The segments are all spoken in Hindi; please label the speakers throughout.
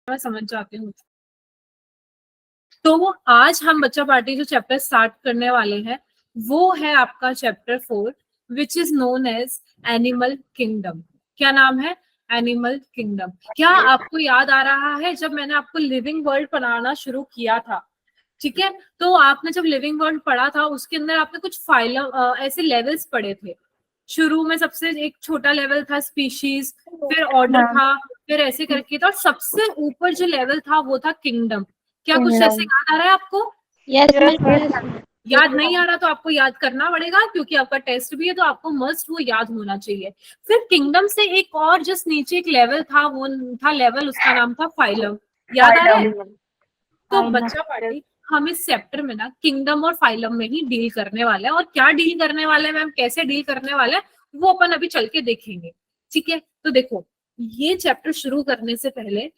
Speaker 1: मैं समझ जाती हूँ। तो आज हम बच्चा पार्टी जो चैप्टर स्टार्ट करने वाले हैं वो है आपका chapter 4 which is known as animal kingdom. क्या नाम है? Animal kingdom. क्या आपको याद आ रहा है जब मैंने आपको लिविंग वर्ल्ड पढ़ाना शुरू किया था? ठीक है, तो आपने जब लिविंग वर्ल्ड पढ़ा था उसके अंदर आपने कुछ फाइलम ऐसे लेवल्स पढ़े थे। शुरू में सबसे एक छोटा लेवल था स्पीशीज, फिर ऑर्डर था, फिर ऐसे करके था, और सबसे ऊपर जो लेवल था वो था किंगडम। क्या कुछ ऐसे याद आ रहा है आपको?
Speaker 2: यस।
Speaker 1: याद नहीं आ रहा तो आपको याद करना पड़ेगा क्योंकि आपका टेस्ट भी है, तो आपको मस्ट वो याद होना चाहिए। फिर किंगडम से एक और जस्ट नीचे एक लेवल था, वो था लेवल, उसका नाम था फाइलम। याद आ रहा है? तो बच्चा पार्टी हम इस चैप्टर में ना किंगडम और फाइलम में ही डील करने वाले हैं, और क्या डील करने वाले हैं मैम, कैसे डील करने वाले हैं, वो अपन अभी चल के देखेंगे। ठीक है, तो देखो ये चैप्टर शुरू करने से पहले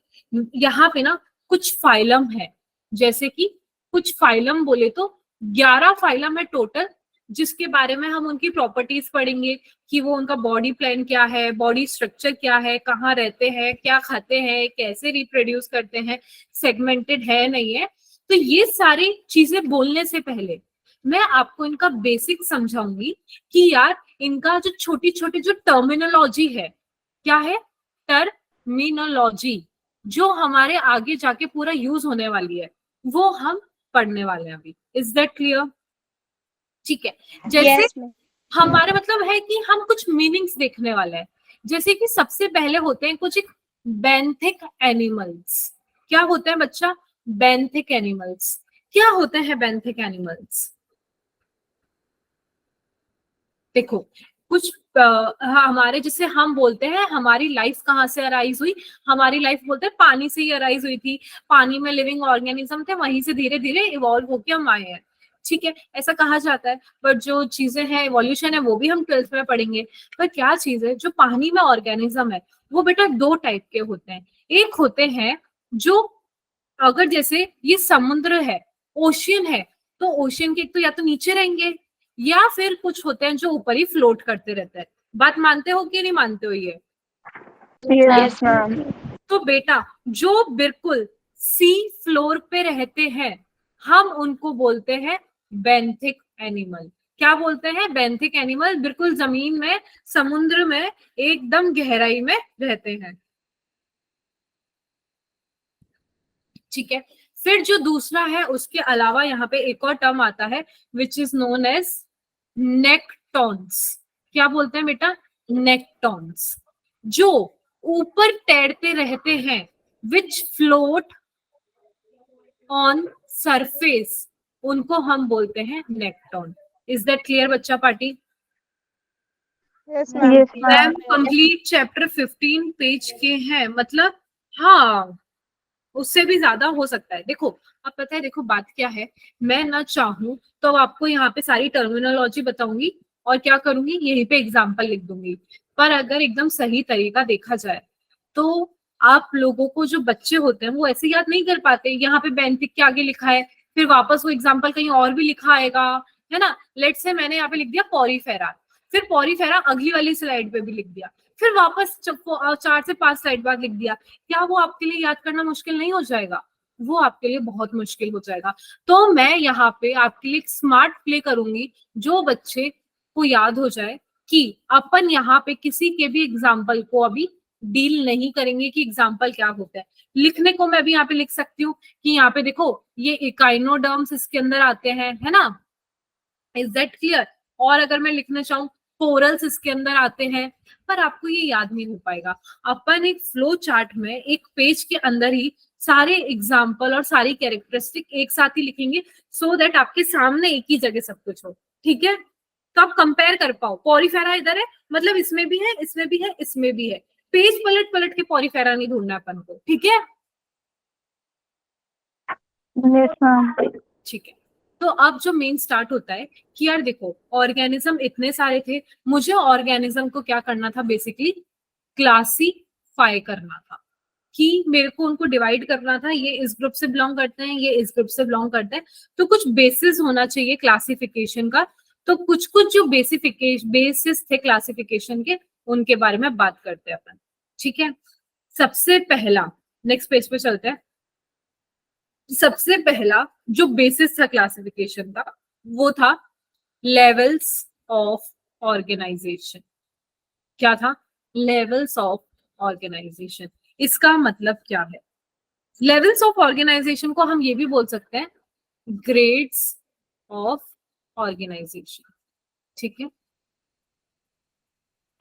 Speaker 1: यहाँ पे ना कुछ फाइलम है, जैसे कि कुछ फाइलम बोले तो 11 फाइलम है टोटल, जिसके बारे में हम उनकी प्रॉपर्टीज पढ़ेंगे कि वो उनका बॉडी प्लान क्या है, बॉडी स्ट्रक्चर क्या है, कहाँ रहते हैं, क्या खाते हैं, कैसे रिप्रोड्यूस करते हैं, सेगमेंटेड है नहीं है। तो ये सारी चीजें बोलने से पहले मैं आपको इनका बेसिक समझाऊंगी कि यार इनका जो छोटी छोटी जो टर्मिनोलॉजी है, क्या है? टर्मिनोलॉजी, जो हमारे आगे जाके पूरा यूज होने वाली है, वो हम पढ़ने वाले हैं अभी। Is that clear? ठीक है, जैसे हमारे मतलब है कि हम कुछ मीनिंग्स देखने वाले हैं। जैसे कि सबसे पहले होते हैं कुछ एक बेंथिक एनिमल्स। क्या होते हैं बच्चा? Benthic animals. क्या होते हैं बेंथिक एनिमल्स? देखो कुछ हमारे जिसे हम बोलते हैं हमारी लाइफ कहाँ से अराइज हुई, हमारी लाइफ बोलते हैं पानी से ही अराइज हुई थी, पानी में लिविंग ऑर्गेनिज्म थे, वहीं से धीरे धीरे इवॉल्व होके हम आए हैं। ठीक है, ऐसा कहा जाता है, बट जो चीजें हैं इवोल्यूशन है वो भी हम 12th में पढ़ेंगे। पर क्या चीज है, जो पानी में ऑर्गेनिज्म है वो बेटा दो टाइप के होते हैं। एक होते हैं जो, अगर जैसे ये समुद्र है, ओशियन है, तो ओशियन के एक तो या तो नीचे रहेंगे, या फिर कुछ होते हैं जो ऊपर ही फ्लोट करते रहते हैं। बात मानते हो कि नहीं मानते हो ये?
Speaker 2: Yes ma'am.
Speaker 1: तो बेटा जो बिल्कुल सी फ्लोर पे रहते हैं हम उनको बोलते हैं बेंथिक एनिमल। क्या बोलते हैं? बेंथिक एनिमल, बिल्कुल जमीन में, समुद्र में एकदम गहराई में रहते हैं। ठीक है, फिर जो दूसरा है उसके अलावा यहाँ पे एक और टर्म आता है विच इज नोन एज नेक्टॉन्स। क्या बोलते हैं बेटा? नेक्टॉन्स, जो ऊपर तैरते रहते हैं, विच फ्लोट ऑन सरफेस, उनको हम बोलते हैं नेक्टॉन। इज दैट क्लियर बच्चा party?
Speaker 2: Yes ma'am.
Speaker 1: Ma'am complete chapter 15 page के हैं, मतलब हाँ उससे भी ज्यादा हो सकता है। देखो अब पता है, देखो बात क्या है, मैं ना चाहूं तो आपको यहाँ पे सारी टर्मिनोलॉजी बताऊंगी और क्या करूंगी, यहीं पे एग्जाम्पल लिख दूंगी। पर अगर एकदम सही तरीका देखा जाए तो आप लोगों को जो बच्चे होते हैं वो ऐसे याद नहीं कर पाते। यहाँ पे बेंथिक के आगे लिखा है, फिर वापस वो एग्जाम्पल कहीं और भी लिखा आएगा, है ना। लेट्स से मैंने यहाँ पे लिख दिया पॉरीफेरा, फिर पॉरीफेरा अगली वाली स्लाइड पे भी लिख दिया, फिर वापस 4 से 5 स्लाइड बाद लिख दिया। क्या वो आपके लिए याद करना मुश्किल नहीं हो जाएगा? वो आपके लिए बहुत मुश्किल हो जाएगा। तो मैं यहाँ पे आपके लिए एक स्मार्ट प्ले करूंगी जो बच्चे को याद हो जाए, कि अपन यहाँ पे किसी के भी एग्जाम्पल को अभी डील नहीं करेंगे कि एग्जाम्पल क्या होता है। लिखने को मैं भी यहाँ पे लिख सकती हूँ कि यहाँ पे देखो ये इकाइनोडर्म्स इसके अंदर आते हैं, है ना। Is that clear? और अगर मैं लिखना चाहूँ कोरल्स इसके अंदर आते हैं, पर आपको ये याद नहीं हो पाएगा। अपन एक फ्लो चार्ट में एक पेज के अंदर ही सारे एग्जाम्पल और सारी कैरेक्टरिस्टिक एक साथ ही लिखेंगे, सो दैट आपके सामने एक ही जगह सब कुछ हो। ठीक है, तो आप कंपेयर कर पाओ, पॉरीफेरा इधर है मतलब इसमें भी है, इसमें भी है, इसमें भी है। पेज पलट पलट के पॉरीफेरा नहीं ढूंढना अपन को। ठीक है,
Speaker 2: यस मैम।
Speaker 1: ठीक है। तो अब जो मेन स्टार्ट होता है कि यार देखो ऑर्गेनिज्म इतने सारे थे, मुझे ऑर्गेनिज्म को क्या करना था, बेसिकली क्लासीफाई करना था, कि मेरे को उनको डिवाइड करना था, ये इस ग्रुप से बिलोंग करते हैं, ये इस ग्रुप से बिलोंग करते हैं। तो कुछ बेसिस होना चाहिए क्लासिफिकेशन का। तो कुछ कुछ जो बेसिस थे क्लासिफिकेशन के, उनके बारे में बात करते हैं अपन। ठीक है, सबसे पहला नेक्स्ट पेज पे चलते हैं। सबसे पहला जो बेसिस था क्लासिफिकेशन का वो था लेवल्स ऑफ ऑर्गेनाइजेशन। क्या था? Levels of organisation. इसका मतलब क्या है? लेवल्स ऑफ ऑर्गेनाइजेशन को हम ये भी बोल सकते हैं ग्रेड्स ऑफ ऑर्गेनाइजेशन। ठीक है,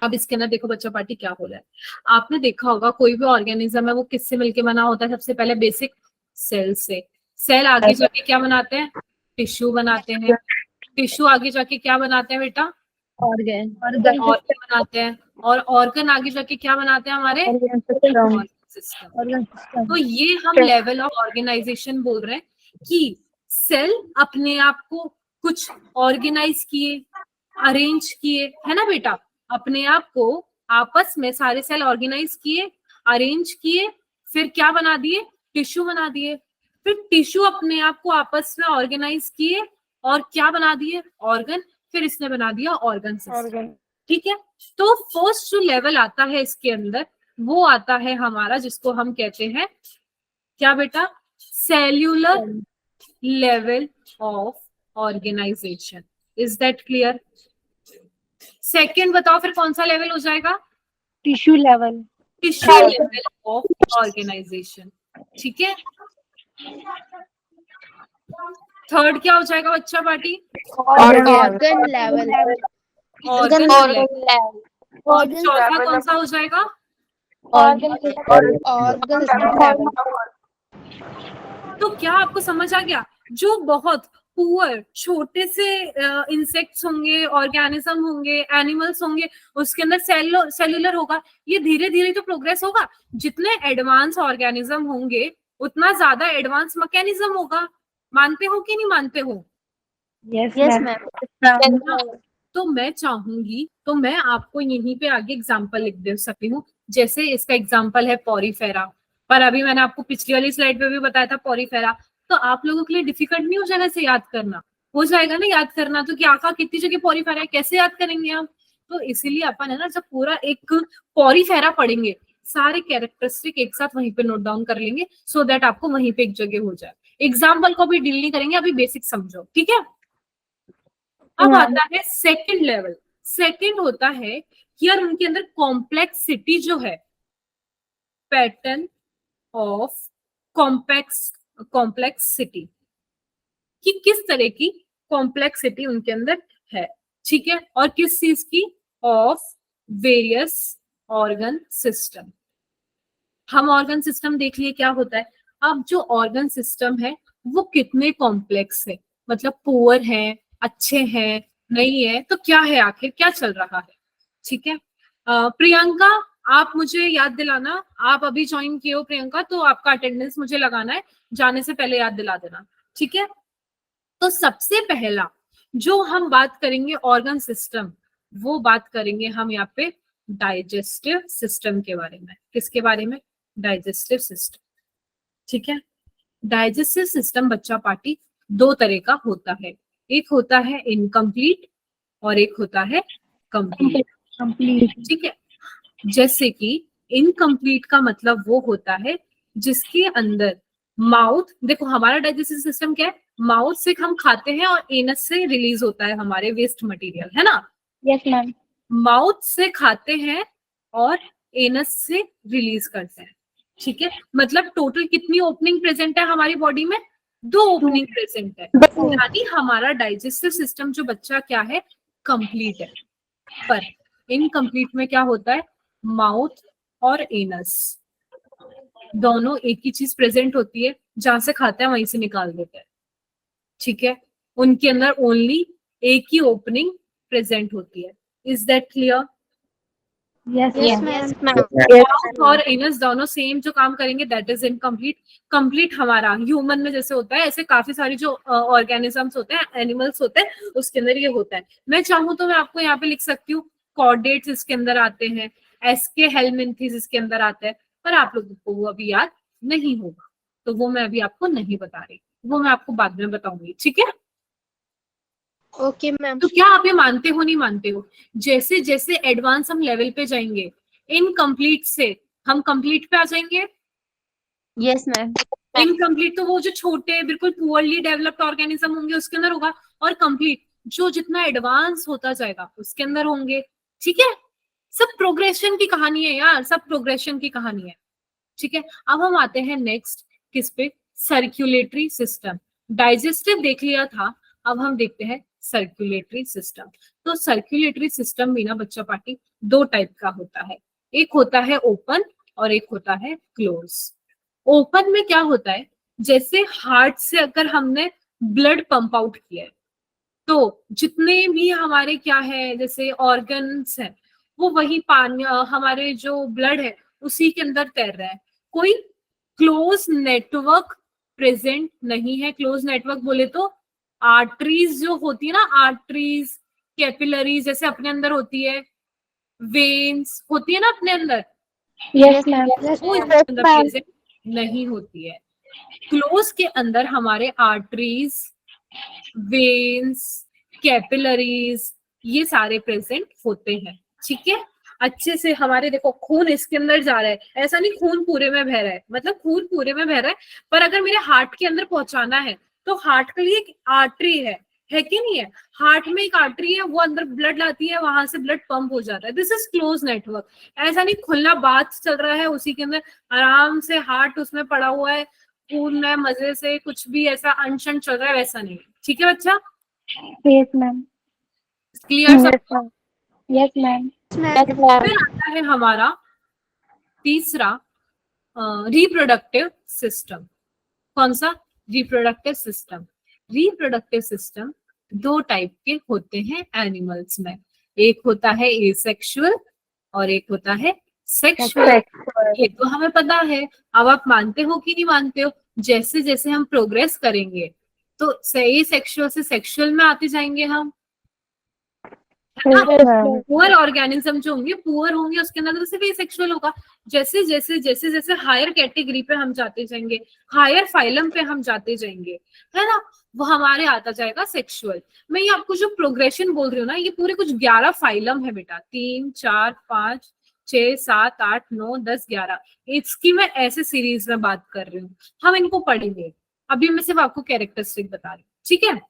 Speaker 1: अब इसके अंदर देखो बच्चा पार्टी क्या हो रहा है। आपने देखा होगा कोई भी ऑर्गेनिज्म है वो किससे मिलके बना होता है? सबसे पहले बेसिक सेल से। सेल आगे जाके क्या बनाते हैं? टिश्यू बनाते हैं। टिश्यू आगे जाके क्या बनाते हैं बेटा?
Speaker 2: ऑर्गन
Speaker 1: ऑर्गन बनाते हैं। और ऑर्गन आगे जाके क्या बनाते हैं हमारे? Organ system. तो ये हम लेवल ऑफ ऑर्गेनाइजेशन बोल रहे हैं कि सेल अपने आप को कुछ ऑर्गेनाइज किए, अरेंज किए, है ना बेटा? अपने आप को आपस में सारे सेल ऑर्गेनाइज किए, अरेंज किए, फिर क्या बना दिए? टिश्यू बना दिए। फिर टिश्यू अपने आप को आपस में ऑर्गेनाइज किए और क्या बना दिए? ऑर्गन। फिर इसने बना दिया ऑर्गन सिस्टम। ठीक है, तो फर्स्ट जो लेवल आता है इसके अंदर वो आता है हमारा, जिसको हम कहते हैं क्या बेटा? Cellular level of organisation. Is that clear? Second बताओ फिर कौन सा लेवल हो जाएगा?
Speaker 2: Tissue level
Speaker 1: tissue level of organisation. ठीक है, थर्ड क्या हो जाएगा बच्चा party?
Speaker 2: Organ level
Speaker 1: organ level. और चौथा कौन सा हो जाएगा?
Speaker 2: Organ level.
Speaker 1: तो क्या आपको समझ आ गया? जो बहुत पुअर छोटे से इंसेक्ट्स होंगे, ऑर्गेनिज्म होंगे, एनिमल्स होंगे, उसके अंदर सेलुलर होगा। ये धीरे धीरे तो प्रोग्रेस होगा। जितने एडवांस ऑर्गेनिज्म होंगे उतना ज्यादा एडवांस मैकेनिज्म होगा। मानते हो कि नहीं मानते हो?
Speaker 2: Yes ma'am.
Speaker 1: तो मैं चाहूंगी तो मैं आपको यहीं पे आगे एग्जांपल लिख दे सकती हूँ। जैसे इसका एग्जांपल है पॉरीफेरा, पर अभी मैंने आपको पिछली वाली स्लाइड पे भी बताया था पॉरीफेरा। तो आप लोगों के लिए डिफिकल्ट नहीं हो जाएगा इसे याद करना? हो जाएगा ना याद करना। तो क्या आका कितनी जगह पॉरीफेरा है, कैसे याद करेंगे आप? तो इसीलिए अपन है ना जब पूरा एक पॉरीफेरा पढ़ेंगे सारे कैरेक्टरिस्टिक एक साथ वहीं पे नोट डाउन कर लेंगे, सो दैट आपको वहीं पे एक जगह हो जाए। एग्जाम्पल को भी डील नहीं करेंगे, अभी बेसिक समझो। ठीक है, अब आता है सेकंड लेवल। सेकंड होता है कि यार उनके अंदर कॉम्प्लेक्सिटी जो है, पैटर्न ऑफ कॉम्प्लेक्सिटी, कि किस तरह की कॉम्प्लेक्सिटी उनके अंदर है। ठीक है, और किस चीज की? Of various organ system. हम ऑर्गन सिस्टम देख लिए क्या होता है। अब जो ऑर्गन सिस्टम है वो कितने कॉम्प्लेक्स है, मतलब पुअर है, अच्छे हैं, नहीं है, तो क्या है, आखिर क्या चल रहा है। ठीक है, प्रियंका आप मुझे याद दिलाना। आप अभी ज्वाइन किए हो प्रियंका, तो आपका अटेंडेंस मुझे लगाना है, जाने से पहले याद दिला देना। ठीक है, तो सबसे पहला जो हम बात करेंगे ऑर्गन सिस्टम, वो बात करेंगे हम यहाँ पे डाइजेस्टिव सिस्टम के बारे में। किसके बारे में? Digestive system. ठीक है, डाइजेस्टिव सिस्टम बच्चा पार्टी दो तरह का होता है। एक होता है इनकम्प्लीट और एक होता है कंप्लीट। ठीक है, जैसे कि इनकम्प्लीट का मतलब वो होता है जिसके अंदर माउथ, देखो हमारा डाइजेस्टिव सिस्टम क्या है? माउथ से हम खाते हैं और एनस से रिलीज होता है हमारे वेस्ट मटेरियल, है ना?
Speaker 2: Yes ma'am.
Speaker 1: माउथ से खाते हैं और एनस से रिलीज करते हैं। ठीक है, मतलब टोटल कितनी ओपनिंग प्रेजेंट है हमारी बॉडी में? 2 ओपनिंग प्रेजेंट है। यानी हमारा डाइजेस्टिव सिस्टम जो बच्चा क्या है? कंप्लीट है। पर इनकम्प्लीट में क्या होता है? माउथ और एनस दोनों एक ही चीज प्रेजेंट होती है, जहां से खाते हैं वहीं से निकाल देते हैं। ठीक है, उनके अंदर ओनली एक ही ओपनिंग प्रेजेंट होती है। Is that clear?
Speaker 2: Yes ma'am.
Speaker 1: Mouth और एनस दोनों सेम जो काम करेंगे, दैट इज इनकम्प्लीट। कंप्लीट हमारा ह्यूमन में जैसे होता है, ऐसे काफी सारी जो ऑर्गेनिजम्स होते हैं, एनिमल्स होते हैं, उसके अंदर ये होता है। मैं चाहूँ तो मैं आपको यहाँ पे लिख सकती हूँ कॉर्डेट्स इसके अंदर आते हैं, एस्के हेलमिंथेस इसके अंदर आते हैं, पर आप लोगों को वो अभी याद नहीं होगा, तो वो मैं अभी आपको नहीं बता रही, वो मैं आपको बाद में बताऊंगी। ठीक है,
Speaker 2: ओके मैम।
Speaker 1: तो क्या आप ये मानते हो नहीं मानते हो? जैसे जैसे एडवांस हम लेवल पे जाएंगे, इनकम्प्लीट से हम कंप्लीट पे आ जाएंगे,
Speaker 2: Yes, ma'am.
Speaker 1: इनकम्प्लीट तो वो जो छोटे बिल्कुल पुअरली डेवलप्ड ऑर्गेनिज्म होंगे उसके अंदर होगा, और कंप्लीट जो जितना एडवांस होता जाएगा उसके अंदर होंगे। ठीक है, सब प्रोग्रेशन की कहानी है यार, सब प्रोग्रेशन की कहानी है। ठीक है, अब हम आते हैं नेक्स्ट किस पे, सर्कुलेटरी सिस्टम। डाइजेस्टिव देख लिया था, अब हम देखते हैं सर्कुलेटरी सिस्टम। तो सर्कुलेटरी सिस्टम भी ना बच्चा पार्टी दो टाइप का होता है, एक होता है ओपन और एक होता है क्लोज। ओपन में क्या होता है, जैसे हार्ट से अगर हमने ब्लड पंप आउट किया है तो जितने भी हमारे क्या है जैसे ऑर्गन्स हैं वो वही पानी हमारे जो ब्लड है उसी के अंदर तैर रहा है, कोई क्लोज नेटवर्क प्रेजेंट नहीं है। क्लोज नेटवर्क बोले तो आर्टरीज जो होती है ना, आर्टरीज कैपिलरीज जैसे अपने अंदर होती है, वेन्स होती है ना अपने अंदर,
Speaker 2: Yes, ma'am.
Speaker 1: वो इसके अंदर प्रेजेंट नहीं होती है। क्लोज के अंदर हमारे आर्टरीज, वेन्स, कैपिलरीज ये सारे प्रेजेंट होते हैं। ठीक है, अच्छे से हमारे देखो खून इसके अंदर जा रहा है, ऐसा नहीं खून पूरे में बह रहा है, मतलब खून पूरे में बह रहा है, पर अगर मेरे हार्ट के अंदर पहुंचाना है तो हार्ट के लिए एक आर्टरी है कि नहीं है, हार्ट में एक आर्टरी है, वो अंदर ब्लड लाती है, वहां से ब्लड पंप हो जाता है। This is close network. ऐसा नहीं खुला बात चल रहा है उसी के अंदर आराम से हार्ट उसमें पड़ा हुआ है, खून में मजे से कुछ भी ऐसा अनशन चल रहा है, वैसा नहीं है। ठीक है बच्चा,
Speaker 2: Yes, ma'am.
Speaker 1: क्लियर सब?
Speaker 2: Yes, ma'am. Yes, ma'am.
Speaker 1: फिर आता है हमारा तीसरा रिप्रोडक्टिव सिस्टम। कौन सा? Reproductive system. रिप्रोडक्टिव सिस्टम दो टाइप के होते हैं एनिमल्स में, एक होता है एसेक्सुअल और एक होता है सेक्सुअल। ये तो हमें पता है, अब आप मानते हो कि नहीं मानते हो? जैसे जैसे हम प्रोग्रेस करेंगे तो एसेक्सुअल से सेक्सुअल में आते जाएंगे हम, पुअर ऑर्गेनिज्म जो होंगे पुअर होंगे उसके अंदर तो सिर्फ एसेक्सुअल होगा। जैसे जैसे जैसे जैसे हायर कैटेगरी पे हम जाते जाएंगे, हायर फाइलम पे हम जाते जाएंगे, है ना, वो हमारे आता जाएगा सेक्सुअल। मैं ये आपको जो प्रोग्रेशन बोल रही हूँ ना, ये पूरे कुछ 11 फाइलम है बेटा, 3 4 5 6 7 8 9 10 11, इसकी मैं ऐसे सीरीज में बात कर रही हूँ, हम इनको पढ़ेंगे। अभी मैं सिर्फ आपको कैरेक्टरिस्टिक बता रही हूँ। ठीक है,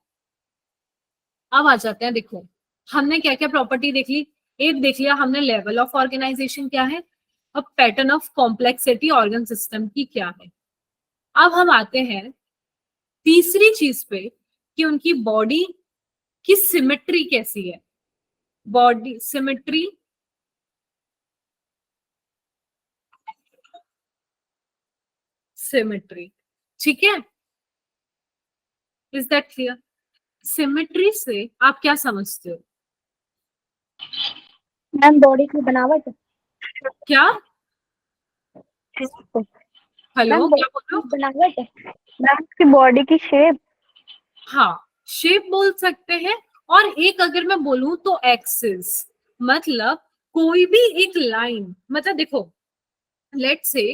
Speaker 1: अब आ जाते हैं, देखो हमने क्या क्या प्रॉपर्टी देख ली। एक देख लिया हमने लेवल ऑफ ऑर्गेनाइजेशन क्या है, अब pattern of complexity organ system की क्या है। अब हम आते हैं तीसरी चीज पे कि उनकी बॉडी की सिमेट्री कैसी है। बॉडी सिमेट्री, सिमेट्री, ठीक है, इज दैट क्लियर? सिमेट्री से आप क्या समझते हो?
Speaker 2: मैम बॉडी की बनावट।
Speaker 1: क्या? हेलो,
Speaker 2: मैम
Speaker 1: क्या बोल रहे हो?
Speaker 2: बनावट, मैम की बॉडी की शेप।
Speaker 1: हाँ, शेप बोल सकते हैं, और एक अगर मैं बोलूं तो एक्सिस, मतलब कोई भी एक लाइन, मतलब देखो लेट से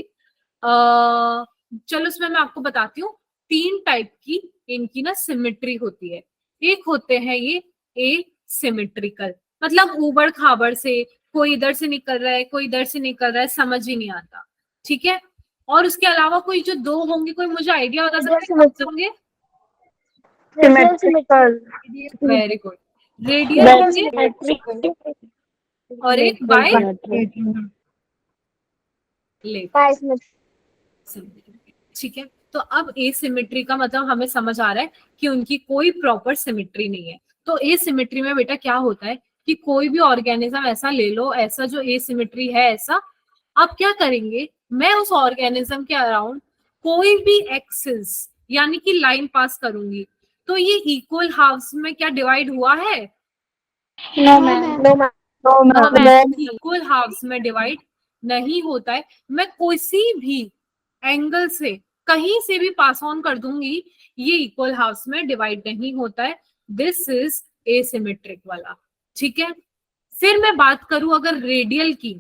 Speaker 1: चलो इसमें मैं आपको बताती हूँ, तीन टाइप की इनकी ना सिमेट्री होती है। एक होते हैं ये ए सिमेट्रिकल, मतलब ऊबड़ खाबड़ से कोई इधर से निकल रहा है कोई इधर से निकल रहा है, समझ ही नहीं आता। ठीक है, और उसके अलावा कोई जो दो होंगे, कोई मुझे आइडिया बता सकता है कौन से होंगे?
Speaker 2: सिमेट्रिकल।
Speaker 1: वेरी गुड, रेडियल होंगे और एक बाय ठीक है, तो अब एसिमेट्री का मतलब हमें समझ आ रहा है कि उनकी कोई प्रॉपर सिमेट्री नहीं है। तो एसिमेट्री में बेटा क्या होता है कि कोई भी ऑर्गेनिज्म ऐसा ले लो, ऐसा जो एसिमेट्री है ऐसा, आप क्या करेंगे, मैं उस ऑर्गेनिज्म के अराउंड कोई भी एक्सिस यानी कि लाइन पास करूंगी, तो ये इक्वल हाफ्स में क्या डिवाइड हुआ है?
Speaker 2: No ma'am, no ma'am.
Speaker 1: Equal halves में डिवाइड नहीं होता है। मैं किसी भी एंगल से कहीं से भी पास ऑन कर दूंगी, ये इक्वल हाफ्स में डिवाइड नहीं होता है। दिस इज एसिमेट्रिक वाला। ठीक है, फिर मैं बात करूं अगर रेडियल की,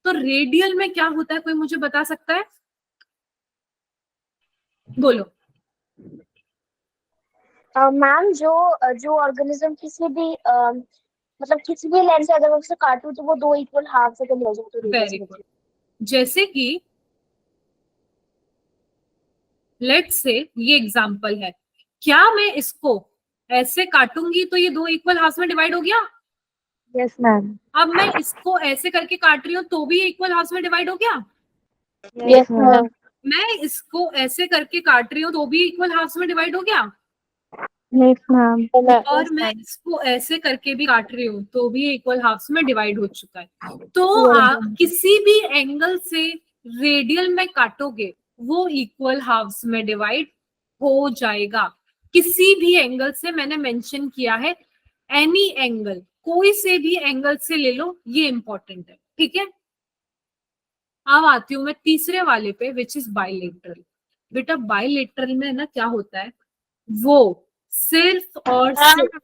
Speaker 1: तो रेडियल में क्या होता है, कोई मुझे बता सकता है? बोलो।
Speaker 2: मैम जो ऑर्गेनिज्म किसी भी मतलब किसी भी लाइन से अगर मैं उसे काटूं तो वो दो इक्वल हाफ से कन्वर्ज होते हैं।
Speaker 1: वेरी गुड, जैसे कि लेट्स से ये एग्जांपल है, क्या मैं इसको ऐसे काटूंगी तो ये दो इक्वल हाफ में डिवाइड हो गया?
Speaker 3: Yes ma'am.
Speaker 1: अब मैं इसको ऐसे करके काट रही हूँ तो भी इक्वल हाफ में डिवाइड हो गया?
Speaker 3: Yes ma'am.
Speaker 1: मैं इसको ऐसे करके काट रही हूँ तो भी इक्वल हाफ में डिवाइड हो गया?
Speaker 3: Yes ma'am.
Speaker 1: और मैं इसको ऐसे करके भी काट रही हूँ तो भी इक्वल हाफ्स में डिवाइड हो चुका है। तो आप किसी भी एंगल से रेडियल में काटोगे वो इक्वल हाफ्स में डिवाइड हो जाएगा। किसी भी एंगल से, मैंने मेंशन किया है एनी एंगल, कोई से भी एंगल से ले लो, ये इंपॉर्टेंट है, ठीक है। अब आती हूँ मैं तीसरे वाले पे, विच इज बाइलेटरल। बेटा बाइलेटरल में ना क्या होता है, वो सिर्फ और सिर्फ,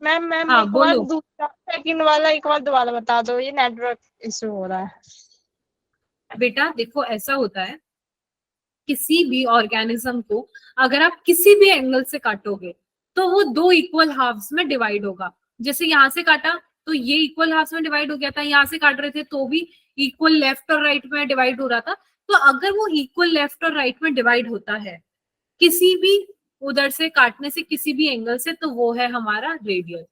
Speaker 3: मैम मैम
Speaker 1: हाँ
Speaker 3: एक बार
Speaker 1: बोलो।
Speaker 3: दूसरा सेकंड वाला एक बार दोबारा बता दो, ये नेटवर्क इशू हो रहा है।
Speaker 1: बेटा देखो ऐसा होता है, किसी भी ऑर्गेनिज्म को अगर आप किसी भी एंगल से काटोगे तो वो दो इक्वल हाफ्स में डिवाइड होगा। जैसे यहाँ से काटा तो ये इक्वल हाफ्स में डिवाइड हो गया था, यहाँ से काट रहे थे तो भी इक्वल लेफ्ट और राइट में डिवाइड हो रहा था। तो अगर वो इक्वल लेफ्ट और राइट में डिवाइड होता है किसी भी उधर से काटने से, किसी भी एंगल से, तो वो है हमारा रेडियल।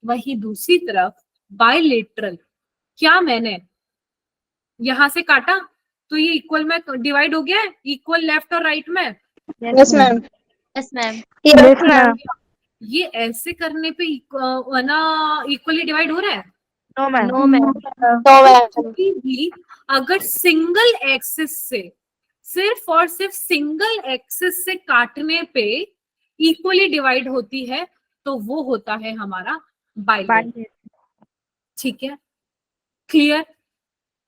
Speaker 1: वही दूसरी तरफ बायलेटरल, क्या मैंने यहां से काटा तो ये इक्वल में डिवाइड हो गया है, इक्वल लेफ्ट और राइट में?
Speaker 3: Yes ma'am.
Speaker 2: Yes ma'am.
Speaker 3: Yes ma'am.
Speaker 1: ये ऐसे करने पे ना इक्वली डिवाइड हो रहा है?
Speaker 3: No ma'am.
Speaker 2: No ma'am.
Speaker 1: कभी भी अगर सिंगल एक्सिस से, सिर्फ और सिर्फ सिंगल एक्सिस से काटने पे इक्वली डिवाइड होती है तो वो होता है हमारा बाइलेटरल, ठीक है, क्लियर।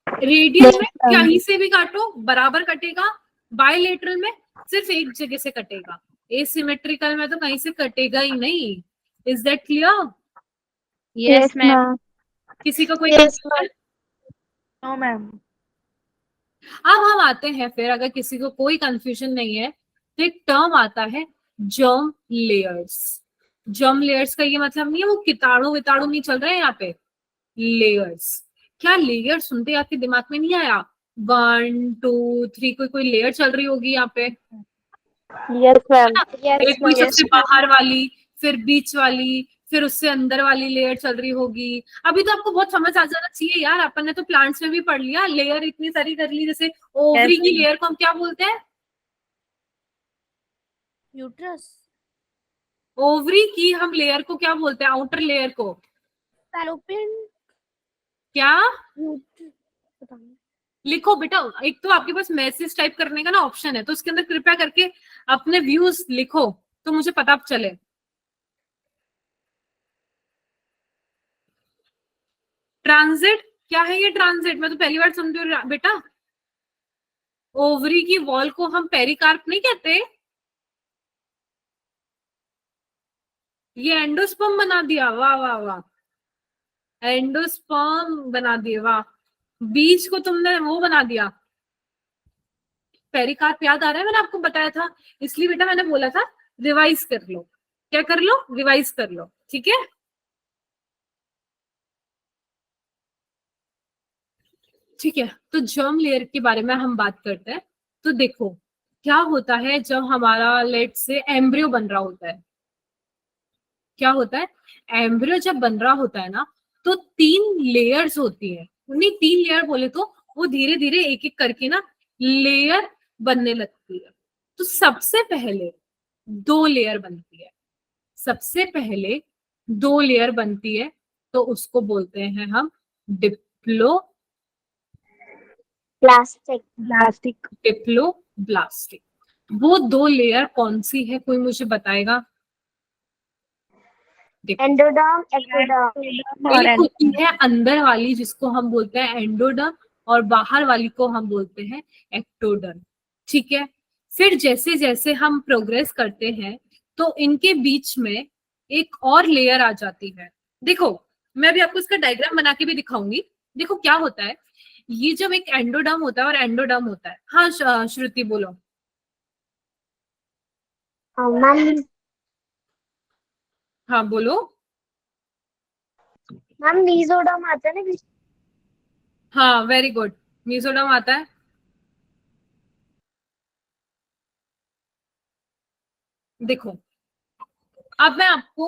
Speaker 1: रेडियल में कहीं से भी काटो बराबर कटेगा, बायलेटरल में सिर्फ एक जगह से कटेगा, एसिमेट्रिकल में तो कहीं से कटेगा ही नहीं। Is that clear?
Speaker 2: Yes ma'am.
Speaker 1: किसी का कोई
Speaker 3: Yes,
Speaker 1: confusion?
Speaker 3: No ma'am.
Speaker 1: अब हम आते हैं फिर, अगर किसी को कोई कंफ्यूजन नहीं है तो एक टर्म आता है जर्म लेयर्स। जर्म लेयर्स का ये मतलब नहीं है वो कीटाणु विताणु नहीं चल रहे हैं यहाँ पे, लेयर्स। क्या लेयर सुनते ही आपके दिमाग में नहीं आया 1 2 3, कोई लेयर चल रही होगी यहाँ पे?
Speaker 3: Yes ma'am.
Speaker 1: एक कोई सबसे बाहर वाली, फिर बीच वाली, फिर उससे अंदर वाली लेयर चल रही होगी। अभी तो आपको बहुत समझ आ जाना चाहिए यार, अपन ने तो प्लांट्स में भी पढ़ लिया, लेयर इतनी सारी कर ली। जैसे ओवरी की लेयर को हम क्या बोलते हैं?
Speaker 2: यूट्रस।
Speaker 1: ओवरी की हम लेयर को क्या बोलते हैं, आउटर लेयर को?
Speaker 2: फैलोपियन।
Speaker 1: क्या?
Speaker 2: पता नहीं।
Speaker 1: लिखो बेटा, एक तो आपके पास मैसेज टाइप करने का ना ऑप्शन है, तो उसके अंदर कृपया करके अपने व्यूज लिखो तो मुझे पता चले। ट्रांजिट, क्या है ये ट्रांजिट? मैं तो पहली बार सुन रही हूँ बेटा। ओवरी की वॉल को हम पेरिकार्प नहीं कहते, ये एंडोस्पर्म बना दिया, वाह वाह वाह, एंडोस्पर्म बना दिए, वाह। बीज को तुमने वो बना दिया, पेरिकार्प। याद आ रहा है, मैंने आपको बताया था, इसलिए बेटा मैंने बोला था रिवाइज कर लो। क्या कर लो? रिवाइज कर लो, ठीक है। ठीक है, तो जर्म लेयर के बारे में हम बात करते हैं। तो देखो क्या होता है जब हमारा लेट से एम्ब्रियो बन रहा होता है, क्या होता है, एम्ब्रियो जब बन रहा होता है ना तो 3 लेयर्स होती है। उन्हीं 3 लेयर बोले तो वो धीरे धीरे एक एक करके ना लेयर बनने लगती है। तो सबसे पहले 2 लेयर बनती है, सबसे पहले 2 लेयर बनती है, तो उसको बोलते हैं हम डिप्लो
Speaker 3: प्लास्टिक।
Speaker 1: डिप्लोब्लास्टिक। वो 2 लेयर कौन सी है, कोई मुझे बताएगा?
Speaker 2: Endoderm, ectoderm.
Speaker 1: एक होती है अंदर वाली जिसको हम बोलते हैं एंडोडर्म, और बाहर वाली को हम बोलते हैं एक्टोडर्म, ठीक है। फिर जैसे जैसे हम प्रोग्रेस करते हैं तो इनके बीच में एक और लेयर आ जाती है। देखो मैं भी आपको इसका डायग्राम बना के भी दिखाऊंगी। देखो क्या होता है, ये जब एक एंडोडर्म होता है और एंडोडर्म होता है, हाँ श्रुति बोलो।
Speaker 2: मैम
Speaker 1: हाँ बोलो।
Speaker 2: मैम मीजोडर्म आता है ना।
Speaker 1: हाँ वेरी गुड, मीजोडर्म आता है। देखो अब मैं आपको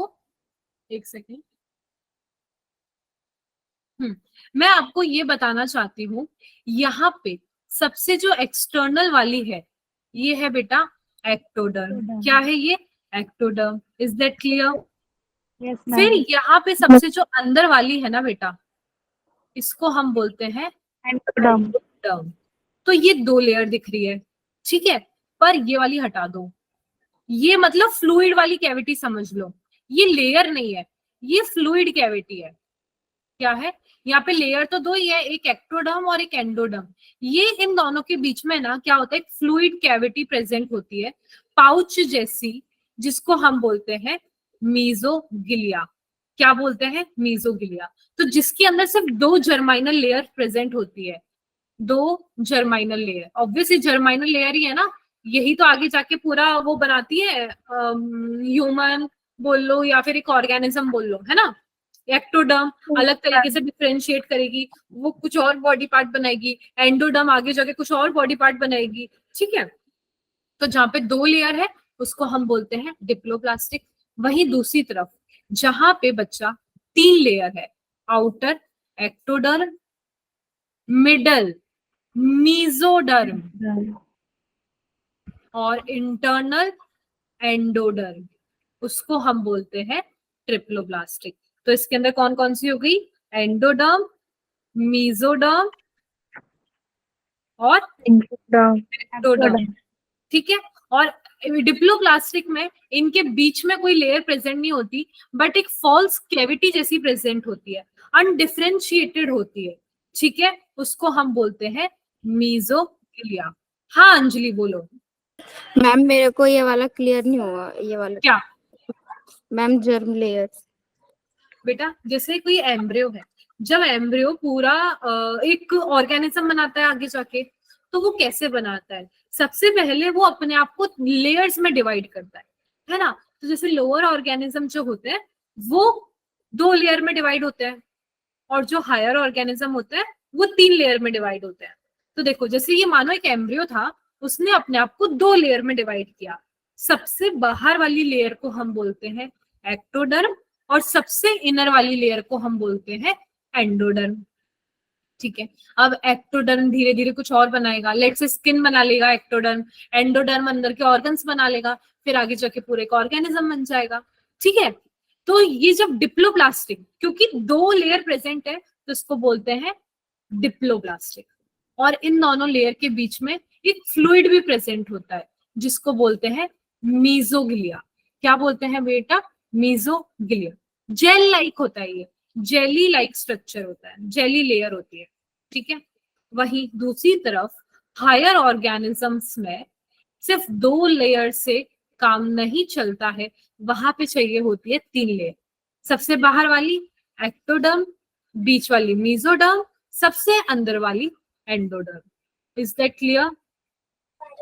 Speaker 1: एक सेकेंड, मैं आपको ये बताना चाहती हूँ, यहाँ पे सबसे जो एक्सटर्नल वाली है ये है बेटा एक्टोडर्म। क्या है ये? Ectoderm. Is that clear?
Speaker 3: Yes
Speaker 1: फिर
Speaker 3: मैम।
Speaker 1: यहाँ पे सबसे जो अंदर वाली है ना बेटा, इसको हम बोलते हैं
Speaker 3: एंडोडर्म।
Speaker 1: एंडोडर्म। तो ये दो लेयर दिख रही है, ठीक है, पर ये वाली हटा दो। ये मतलब फ्लूइड वाली कैविटी समझ लो, ये लेयर नहीं है, ये फ्लूइड कैविटी है। क्या है? यहाँ पे लेयर तो दो ही है, एक एक्टोडर्म और एक एंडोडर्म। ये इन दोनों के बीच में ना क्या होता है, एक फ्लूइड कैविटी प्रेजेंट होती है, पाउच जैसी, जिसको हम बोलते हैं मीजोगिलिया। क्या बोलते हैं? मीजोगिलिया। तो जिसके अंदर सिर्फ दो जर्माइनल लेयर प्रेजेंट होती है, दो जर्माइनल लेयर। ऑब्वियसली जर्माइनल लेयर ही है ना, यही तो आगे जाके पूरा वो बनाती है, ह्यूमन बोल लो या फिर एक ऑर्गेनिज्म बोल लो, है ना। एक्टोडर्म अलग तरीके से डिफरेंशिएट करेगी, वो कुछ और बॉडी पार्ट बनाएगी, एंडोडर्म आगे जाके कुछ और बॉडी पार्ट बनाएगी, ठीक है। तो जहाँ पे दो लेयर है उसको हम बोलते हैं डिप्लोप्लास्टिक। वहीं दूसरी तरफ जहां पे बच्चा तीन लेयर है, आउटर एक्टोडर्म, मिडल मीजोडर्म और इंटरनल एंडोडर्म, उसको हम बोलते हैं ट्रिप्लोब्लास्टिक। तो इसके अंदर कौन कौन सी हो गई? एंडोडर्म, मीजोडर्म और एक्टोडर्म, ठीक है। और डिप्लोप्लास्टिक में इनके बीच में कोई लेयर प्रेजेंट नहीं होती, बट एक फॉल्स कैविटी जैसी प्रेजेंट होती है, अनडिफरेंशिएटेड होती है, ठीक है। उसको हम बोलते हैं मीजोगिलिया। हाँ अंजलि बोलो।
Speaker 4: मैम मेरे को ये वाला क्लियर नहीं हुआ, ये वाला
Speaker 1: क्या?
Speaker 4: Ma'am germ layers.
Speaker 1: बेटा जैसे कोई एम्ब्रियो है, जब एम्ब्रियो पूरा एक ऑर्गेनिज्म बनाता है आगे जाके, तो वो कैसे बनाता है? सबसे पहले वो अपने आप को लेयर्स में डिवाइड करता है ना। तो जैसे लोअर ऑर्गेनिज्म जो होते हैं वो दो लेयर में डिवाइड होते हैं, और जो हायर ऑर्गेनिज्म होते हैं वो तीन लेयर में डिवाइड होते हैं। तो देखो जैसे ये मानो एक एम्ब्रियो था, उसने अपने आप को दो लेयर में डिवाइड किया। सबसे बाहर वाली लेयर को हम बोलते हैं एक्टोडर्म, और सबसे इनर वाली लेयर को हम बोलते हैं एंडोडर्म, ठीक है। अब एक्टोडर्म धीरे धीरे कुछ और बनाएगा, लेट्स से स्किन बना लेगा एक्टोडर्म, एंडोडर्म अंदर के ऑर्गन्स बना लेगा, फिर आगे जाके पूरे एक ऑर्गेनिज्म बन जाएगा, ठीक है। तो ये जब डिप्लोप्लास्टिक, क्योंकि दो लेयर प्रेजेंट है तो इसको बोलते हैं डिप्लोप्लास्टिक, और इन दोनों लेयर के बीच में एक फ्लूइड भी प्रेजेंट होता है जिसको बोलते हैं मीजोगिलिया। क्या बोलते हैं बेटा? मीजोगिलिया। जेल लाइक होता है, ये जेली लाइक स्ट्रक्चर होता है, जेली लेयर होती है, ठीक है। वहीं दूसरी तरफ हायर ऑर्गेनिजम्स में सिर्फ दो लेयर से काम नहीं चलता है, वहां पे चाहिए होती है तीन लेयर। सबसे बाहर वाली एक्टोडर्म, बीच वाली मीजोडर्म, सबसे अंदर वाली endoderm. Is that clear?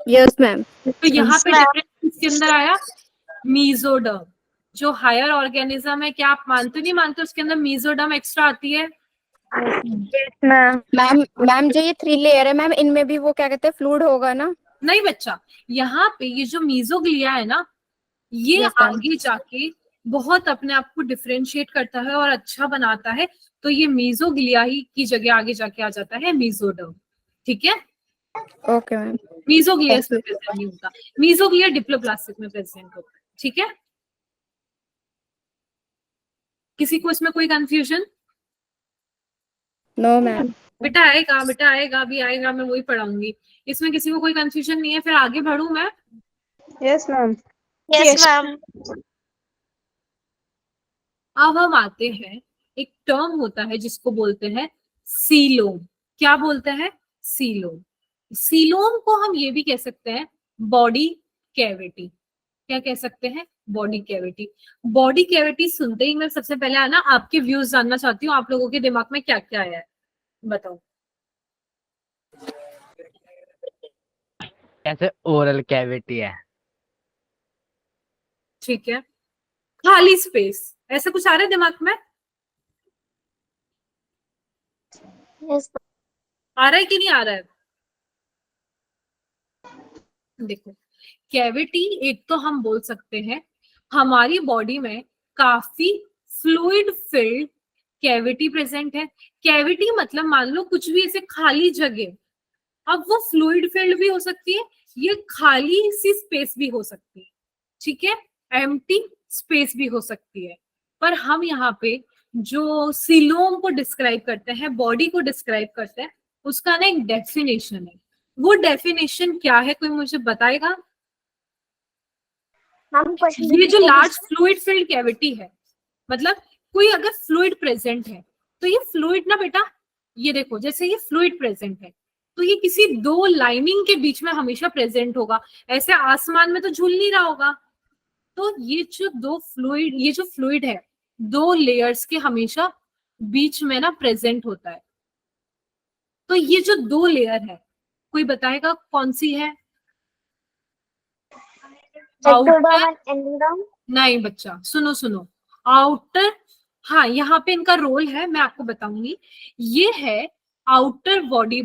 Speaker 4: Yes ma'am.
Speaker 1: तो यहाँ पे डिफरेंस किसके अंदर आया? मीजोडर्म। जो हायर ऑर्गेनिज्म है, क्या आप मानते नहीं मानते उसके अंदर मीजोडर्म एक्स्ट्रा आती है?
Speaker 3: मैम।
Speaker 4: मैम मैम जो ये 3 लेयर है मैम, इनमें भी वो क्या कहते हैं फ्लूइड होगा ना?
Speaker 1: नहीं बच्चा, यहाँ पे ये जो मीजोग्लिया है ना, ये
Speaker 4: Yes, ma'am.
Speaker 1: आगे जाके बहुत अपने आप को डिफरेंशिएट करता है और अच्छा बनाता है। तो ये मीजोग्लिया ही की जगह आगे जाके आ जाता है मीजोडर्म, ठीक है।
Speaker 4: Okay ma'am.
Speaker 1: मीजोग्लिया
Speaker 4: Thank
Speaker 1: इसमें
Speaker 4: you.
Speaker 1: प्रेजेंट नहीं होता, मीजोग्लिया डिप्लोप्लास्टिक में प्रेजेंट होता है, ठीक है। किसी को इसमें कोई कंफ्यूजन?
Speaker 4: No ma'am.
Speaker 1: बेटा आएगा, बेटा आएगा, अभी आएगा, मैं वही पढ़ाऊंगी। इसमें किसी को कोई कंफ्यूजन नहीं है? फिर आगे बढ़ू मैं।
Speaker 3: Yes ma'am.
Speaker 2: Yes ma'am.
Speaker 1: अब हम आते हैं, एक टर्म होता है जिसको बोलते हैं सीलोम। क्या बोलते हैं? सीलोम। सीलोम को हम ये भी कह सकते हैं बॉडी कैविटी। क्या कह सकते हैं? Body cavity. बॉडी कैविटी सुनते ही मैं सबसे पहले आना आपके व्यूज जानना चाहती हूँ, आप लोगों के दिमाग में क्या क्या आया है, बताओ।
Speaker 5: ऐसे ओरल कैविटी है।
Speaker 1: ठीक है, खाली स्पेस, ऐसा कुछ आ रहा है दिमाग में?
Speaker 2: यस
Speaker 1: आ रहा है कि नहीं आ रहा है? देखो कैविटी एक तो हम बोल सकते हैं हमारी बॉडी में काफी फ्लूइड फिल्ड कैविटी प्रेजेंट है। कैविटी मतलब मान लो कुछ भी ऐसे खाली जगह, अब वो फ्लूइड फिल्ड भी हो सकती है, ये खाली सी स्पेस भी हो सकती है, ठीक है, एम्प्टी स्पेस भी हो सकती है। पर हम यहाँ पे जो सीलोम को डिस्क्राइब करते हैं, बॉडी को डिस्क्राइब करते हैं, उसका ना एक डेफिनेशन है। वो डेफिनेशन क्या है, कोई मुझे बताएगा?
Speaker 2: हम क्वेश्चन
Speaker 1: ये जो लार्ज फ्लूइड फिल्ड कैविटी है, मतलब कोई अगर फ्लूइड प्रेजेंट है तो ये फ्लूइड ना बेटा, ये देखो जैसे ये फ्लूइड प्रेजेंट है तो ये किसी दो लाइनिंग के बीच में हमेशा प्रेजेंट होगा, ऐसे आसमान में तो झूल नहीं रहा होगा। तो ये जो फ्लूइड है दो लेयर्स के हमेशा बीच में ना प्रेजेंट होता है। तो ये जो दो लेयर है, कोई बताएगा कौन सी है? नहीं बच्चा, सुनो, आउटर, हाँ यहाँ पे इनका रोल है, मैं आपको बताऊंगी। ये है आउटर बॉडी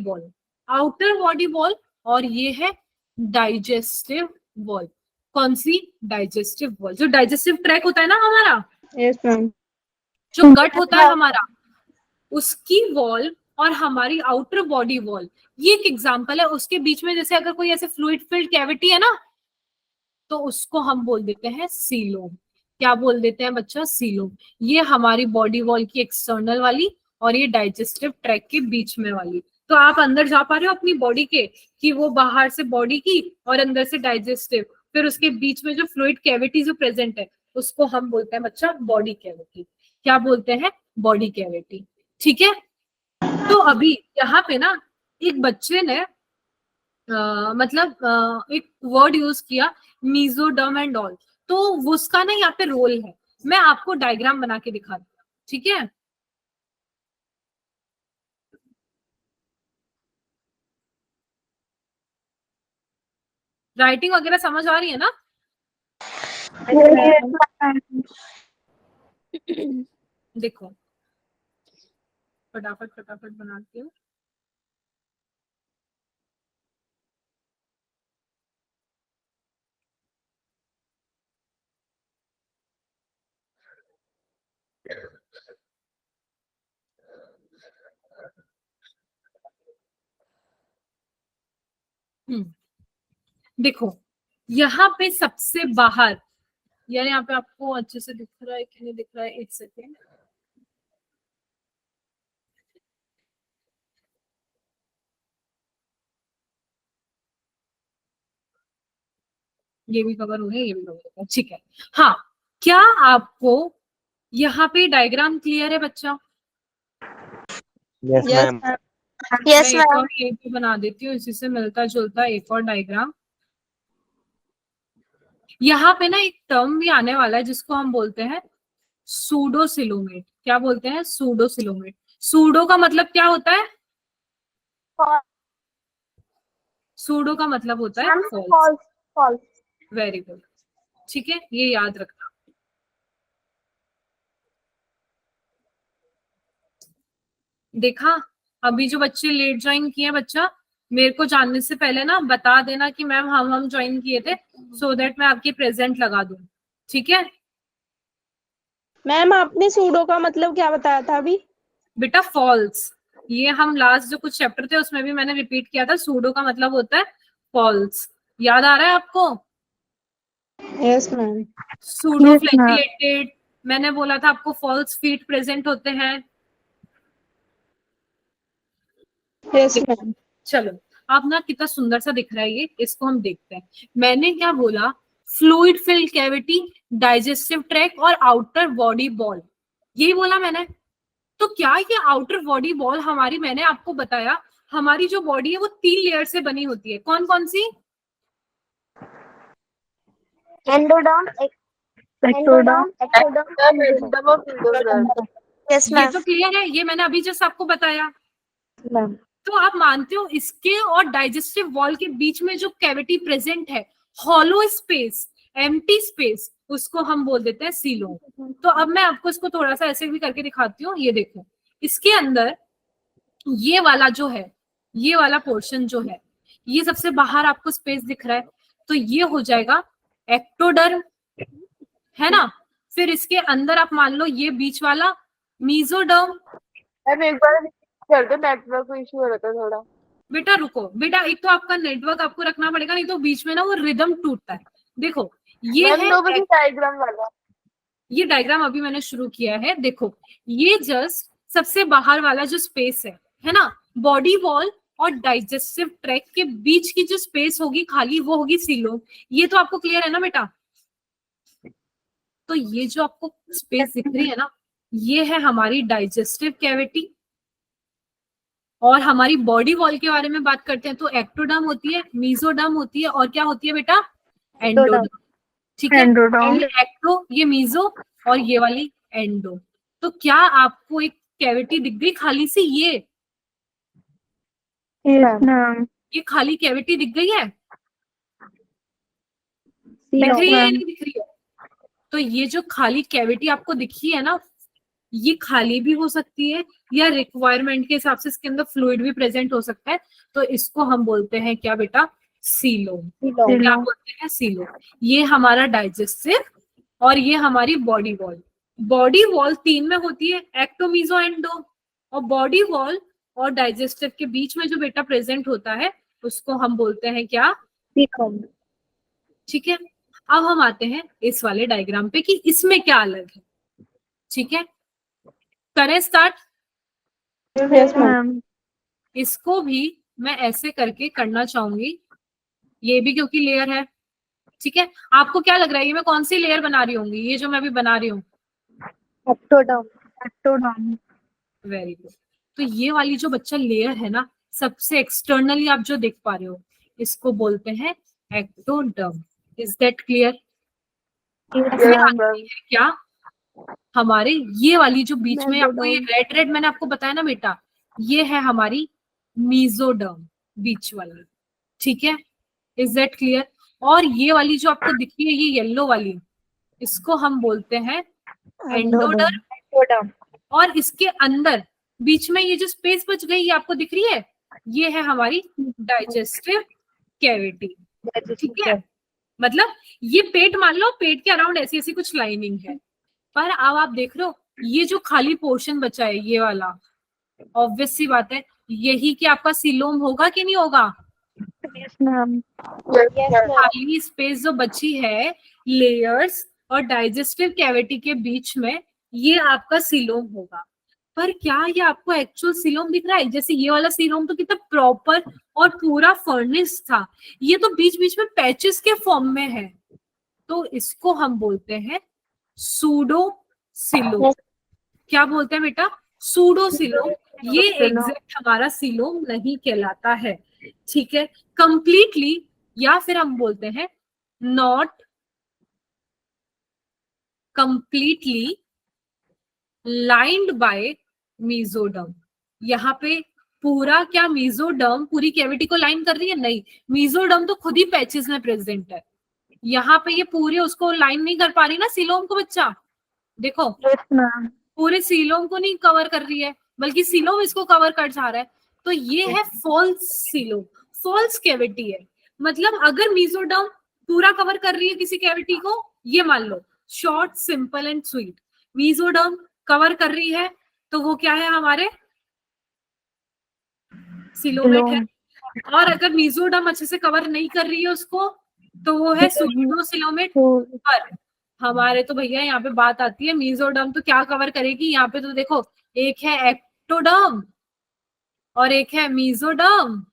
Speaker 1: वॉल, और ये है डाइजेस्टिव वॉल। कौन सी? Digestive wall. जो डाइजेस्टिव ट्रैक होता है ना हमारा,
Speaker 3: यस मैम।
Speaker 1: जो गट होता है हमारा, उसकी वॉल और हमारी आउटर बॉडी वॉल, ये एक एग्जांपल है। उसके बीच में जैसे अगर कोई ऐसे फ्लूइड फिल्ड कैविटी है ना, तो उसको हम बोल देते हैं सीलोम। क्या बोल देते हैं बच्चा? सीलोम। ये हमारी बॉडी वॉल की एक्सटर्नल वाली और ये डाइजेस्टिव ट्रैक के बीच में वाली। तो आप अंदर जा पा रहे हो अपनी बॉडी के, कि वो बाहर से बॉडी की और अंदर से डाइजेस्टिव, फिर उसके बीच में जो फ्लूइड कैविटी जो प्रेजेंट है उसको हम बोलते हैं बच्चा बॉडी कैविटी। क्या बोलते हैं? Body cavity. ठीक है, तो अभी यहाँ पे ना एक बच्चे ने एक वर्ड यूज किया, मीजोडर्म एंड ऑल, तो उसका ना यहाँ पे रोल है। मैं आपको डायग्राम बना के दिखाती हूँ, ठीक है? राइटिंग वगैरह समझ आ रही है ना? देखो फटाफट बनाती हूँ। देखो यहाँ पे सबसे बाहर, यार यहाँ पे आपको अच्छे से दिख रहा है कि नहीं दिख रहा है? एक सेकेंड। ये भी कवर हो गया, ये भी कवर हो गया, ठीक है। हाँ, क्या आपको यहाँ पे डायग्राम क्लियर है बच्चा?
Speaker 5: Yes
Speaker 3: yes
Speaker 5: ma'am.
Speaker 3: Ma'am.
Speaker 2: Yes
Speaker 1: मैं एक
Speaker 2: मैम।
Speaker 1: और ये भी बना देती हूँ, इसी से मिलता जुलता एक और डायग्राम। यहाँ पे ना एक टर्म भी आने वाला है जिसको हम बोलते हैं सूडोसिलोमेट। क्या बोलते हैं? सूडोसिलोमेट। सूडो का मतलब क्या होता है? सूडो का मतलब होता है फॉल्स।
Speaker 2: फॉल्स।
Speaker 1: वेरी गुड, ठीक है, ये याद रखना। देखा, अभी जो बच्चे लेट ज्वाइन किए बच्चा, मेरे को जानने से पहले ना बता देना कि मैम हम ज्वाइन किए थे, सो दैट मैं आपकी प्रेजेंट लगा दूं, ठीक है?
Speaker 3: मैम आपने सूडो का मतलब क्या बताया था अभी?
Speaker 1: बेटा फॉल्स, ये हम लास्ट जो कुछ चैप्टर थे उसमें भी मैंने रिपीट किया था, सूडो का मतलब होता है फॉल्स। याद आ रहा है आपको?
Speaker 3: Yes ma'am.
Speaker 1: सूडो फ्लैजिलेटेड, मैंने बोला था आपको फॉल्स फीट प्रेजेंट होते हैं।
Speaker 3: Yes ma'am.
Speaker 1: चलो, अब ना कितना सुंदर सा दिख रहा है ये, इसको हम देखते हैं। मैंने क्या बोला? Fluid filled cavity, digestive track और आउटर बॉडी बॉल, यही बोला मैंने। तो क्या ये आउटर बॉडी बॉल हमारी, मैंने आपको बताया हमारी जो बॉडी है वो 3 लेयर से बनी होती है। कौन कौन सी?
Speaker 2: एंडोडर्म, एक्टोडर्म, यस
Speaker 1: ये
Speaker 2: मैम।
Speaker 1: तो क्लियर है, ये मैंने अभी जस्ट आपको बताया।
Speaker 3: मैम।
Speaker 1: तो आप मानते हो इसके और डाइजेस्टिव वॉल के बीच में जो कैविटी प्रेजेंट है, हॉलो स्पेस, एम्प्टी स्पेस, उसको हम बोल देते हैं सीलोम। तो अब मैं आपको इसको थोड़ा सा ऐसे भी करके दिखाती हूँ। ये देखो, इसके अंदर ये वाला जो है, ये वाला पोर्शन जो है, ये सबसे बाहर आपको स्पेस दिख रहा है। तो ये हो जाएगा एक्टोडर्म, है ना। फिर इसके अंदर आप मान लो ये बीच वाला मीजोडर्म।
Speaker 3: मैम एक बार कर दो, नेटवर्क इशू हो रहा था थोड़ा।
Speaker 1: बेटा रुको बेटा, एक तो आपका नेटवर्क आपको रखना पड़ेगा, नहीं तो बीच में ना वो रिदम टूटता है। देखो ये
Speaker 3: मैम
Speaker 1: है
Speaker 3: दो बजे डायग्राम वाला।
Speaker 1: ये डायग्राम अभी मैंने शुरू किया है। देखो ये जस्ट सबसे बाहर वाला जो स्पेस है ना, बॉडी वॉल और डाइजेस्टिव ट्रैक के बीच की जो स्पेस होगी खाली, वो होगी सीलोम। ये तो आपको क्लियर है ना बेटा। तो ये जो आपको स्पेस दिख रही है ना, ये है हमारी डाइजेस्टिव कैविटी। और हमारी बॉडी वॉल के बारे में बात करते हैं तो एक्टोडर्म होती है, मीजोडर्म होती है, और क्या होती है बेटा, एंडोडर्म। ठीक है, ये एक्टो, ये मीजो, और ये वाली एंडो। तो क्या आपको एक कैविटी दिख गई खाली सी? ये खाली कैविटी दिख गई है? दिख रही है या नहीं दिख रही है? तो ये जो खाली कैविटी आपको दिखी है ना, ये खाली भी हो सकती है या रिक्वायरमेंट के हिसाब से इसके अंदर फ्लूइड भी प्रेजेंट हो सकता है। तो इसको हम बोलते हैं क्या बेटा, सीलोम। क्या बोलते हैं, सीलोम। ये हमारा डाइजेस्टिव और ये हमारी बॉडी वॉल। बॉडी वॉल 3 में होती है, एक्टो, मीजो, एंडो। और बॉडी वॉल और डाइजेस्टिव के बीच में जो बेटा प्रेजेंट होता है उसको हम बोलते हैं क्या, ठीक है। अब हम आते हैं इस वाले डायग्राम पे कि इसमें क्या अलग है। ठीक है, करें स्टार्ट।
Speaker 3: Yes ma'am.
Speaker 1: इसको भी मैं ऐसे करके करना चाहूंगी, ये भी क्योंकि लेयर है। ठीक है, आपको क्या लग रहा है ये मैं कौन सी लेयर बना रही होंगी, ये जो मैं अभी बना रही हूँ?
Speaker 3: एक्टोडर्म।
Speaker 1: Very good. तो ये वाली जो बच्चा लेयर है ना, सबसे एक्सटर्नली आप जो देख पा रहे हो, इसको बोलते हैं एक्टोडर्म। Is that clear? क्या हमारे ये वाली जो बीच में आपको ये रेड रेड मैंने आपको बताया ना बेटा, ये है हमारी मीजोडर्म, बीच वाला। ठीक है, इज दैट क्लियर? और ये वाली जो आपको दिखी है, ये येलो वाली, इसको हम बोलते हैं एंडोडर्म। और इसके अंदर बीच में ये जो स्पेस बच गई, ये आपको दिख रही है, ये है हमारी डाइजेस्टिव कैविटी। ठीक है, मतलब ये पेट मान लो, पेट के अराउंड ऐसी ऐसी कुछ लाइनिंग है। पर अब आप देख रहे हो ये जो खाली पोर्शन बचा है, ये वाला, ऑब्वियस सी बात है यही कि आपका सीलोम होगा कि नहीं होगा? खाली स्पेस जो बची है लेयर्स और डाइजेस्टिव कैविटी के बीच में, ये आपका सीलोम होगा। पर क्या ये आपको एक्चुअल सीलोम दिख रहा है? जैसे ये वाला सीलोम तो कितना प्रॉपर और पूरा फर्निश था, ये तो बीच बीच में पैचेस के फॉर्म में है। तो इसको हम बोलते हैं सूडो सीलोम। क्या बोलते हैं बेटा? Pseudo coelom. ये एग्जैक्ट हमारा सीलोम नहीं कहलाता है। ठीक है, कंप्लीटली, या फिर हम बोलते हैं not completely lined by mesoderm. यहाँ पे पूरा क्या मीजोडर्म पूरी कैविटी को लाइन कर रही है? नहीं, मीजोडर्म तो खुद ही पैचेस में प्रेजेंट है। यहाँ पे ये पूरे उसको लाइन नहीं कर पा रही ना सीलोम को बच्चा। देखो पूरे सीलोम को नहीं कवर कर रही है, बल्कि सीलोम इसको कवर कर जा रहा है। तो ये है फॉल्स सीलोम, फॉल्स कैविटी है। मतलब अगर मीजोडर्म पूरा कवर कर रही है किसी कैविटी को, ये मान लो short, simple and sweet, mesoderm cover कर रही है, तो वो क्या है हमारे सीलोमेट है। और अगर मीजोडर्म अच्छे से कवर नहीं कर रही है उसको, तो वो है सूडो सीलोमेट। पर हमारे तो भैया यहाँ पे बात आती है, मीजोडर्म तो क्या कवर करेगी? यहाँ पे तो देखो, एक है एक्टोडर्म और एक है मीजोडर्म,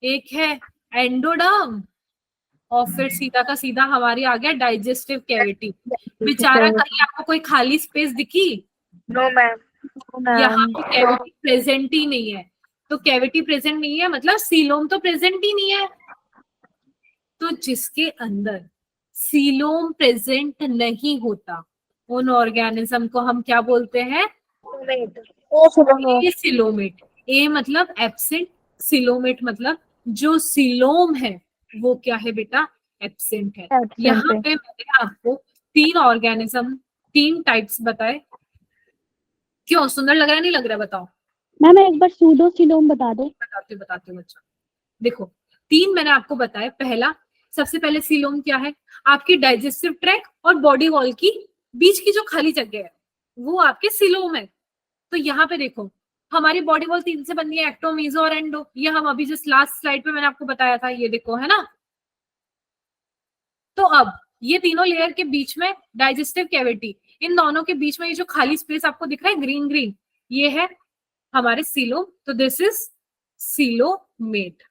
Speaker 1: एक है एंडोडर्म, और फिर सीधा का सीधा हमारी आ गया डाइजेस्टिव कैविटी। बेचारा कहीं आपको कोई खाली स्पेस दिखी?
Speaker 3: No ma'am.
Speaker 1: यहाँ पे कैविटी प्रेजेंट ही नहीं है। तो कैविटी प्रेजेंट नहीं है मतलब सीलोम तो प्रेजेंट ही नहीं है। तो जिसके अंदर सीलोम प्रेजेंट नहीं होता, उन ऑर्गेनिज्म को हम क्या बोलते हैं? सिलोमेट। ए मतलब एब्सेंट, सिलोमेट मतलब जो सीलोम है वो क्या है बेटा? एब्सेंट है। यहाँ पे मैंने आपको 3 ऑर्गेनिज्म, 3 टाइप्स बताए। क्यों सुंदर लग रहा है, नहीं लग रहा? बताओ
Speaker 6: मैम एक बार सूडो सीलोम बता दो।
Speaker 1: बताते बच्चा। देखो तीन मैंने आपको बताया। पहला, सबसे पहले सीलोम क्या है? आपकी डाइजेस्टिव ट्रैक और बॉडी वॉल की बीच की जो खाली जगह है वो आपके सीलोम है। तो यहाँ पे देखो, हमारी बॉडी वॉल तीन से बनती है, एक्टो, मीजो और एंडो। ये हम अभी जस्ट लास्ट स्लाइड पे मैंने आपको बताया था, ये देखो, है ना। तो अब ये तीनों लेयर के बीच में डाइजेस्टिव कैविटी, इन दोनों के बीच में ये जो खाली स्पेस आपको दिख रहा है ग्रीन ग्रीन, ये है हमारे सीलोम। तो दिस इज सीलोमेट।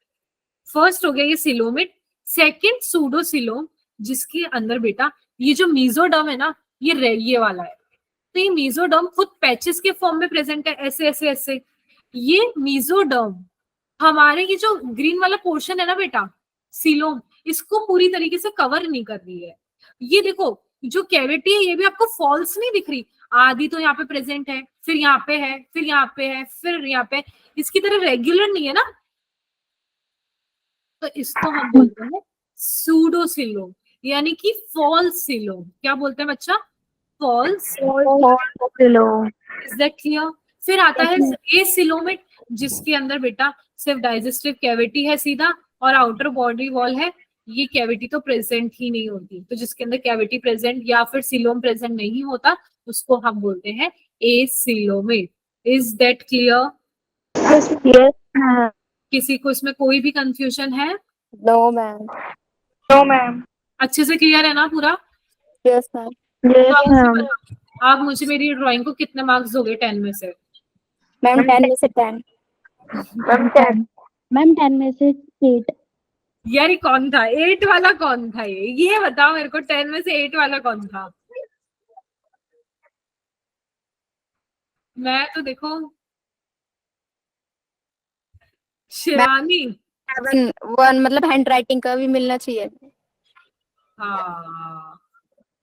Speaker 1: फर्स्ट हो गया ये सीलोमेट। सेकंड सूडोसीलोम, जिसके अंदर बेटा ये जो मीजोडर्म है ना, ये वाला है। तो ये मीजोडर्म खुद पैचेस के फॉर्म में प्रेजेंट है, ऐसे ऐसे ऐसे। ये मीजोडर्म हमारे ये जो ग्रीन वाला पोर्शन है ना बेटा, सीलोम, इसको पूरी तरीके से कवर नहीं कर रही है। ये देखो, जो कैविटी है ये भी आपको फॉल्स नहीं दिख रही, आधी तो यहाँ पे प्रेजेंट है, फिर यहाँ पे है, फिर यहाँ पे है, फिर यहाँ पे, इसकी तरह रेगुलर नहीं है ना। तो इसको हम बोलते हैं सूडोसीलोम, यानी कि फॉल्स सीलोम। क्या बोलते हैं बच्चा? फॉल्स। Is that clear? फिर आता है एसिलोमेट, जिसके अंदर बेटा सिर्फ डाइजेस्टिव कैविटी है सीधा, और आउटर बॉडी वॉल है। ये कैविटी तो प्रेजेंट ही नहीं होती। तो जिसके अंदर कैविटी प्रेजेंट या फिर सीलोम प्रेजेंट नहीं होता, उसको हम बोलते हैं एसिलोमेट। Is that clear? किसी को इसमें कोई भी कंफ्यूजन है?
Speaker 4: No ma'am.
Speaker 3: No ma'am.
Speaker 1: अच्छे से क्लियर है ना पूरा?
Speaker 4: Yes ma'am.
Speaker 1: आप मुझे मेरी ड्राइंग को कितने मार्क्स दोगे 10 में से?
Speaker 4: मैम 10 में से 10।
Speaker 6: मैम 10 में से 8।
Speaker 1: यार ये कौन था 8 वाला? कौन था ये बताओ मेरे को। 10 में से 8 वाला कौन था? मैं तो देखो शिवानी।
Speaker 4: 1 मतलब हैंड राइटिंग का भी मिलना चाहिए।
Speaker 1: हाँ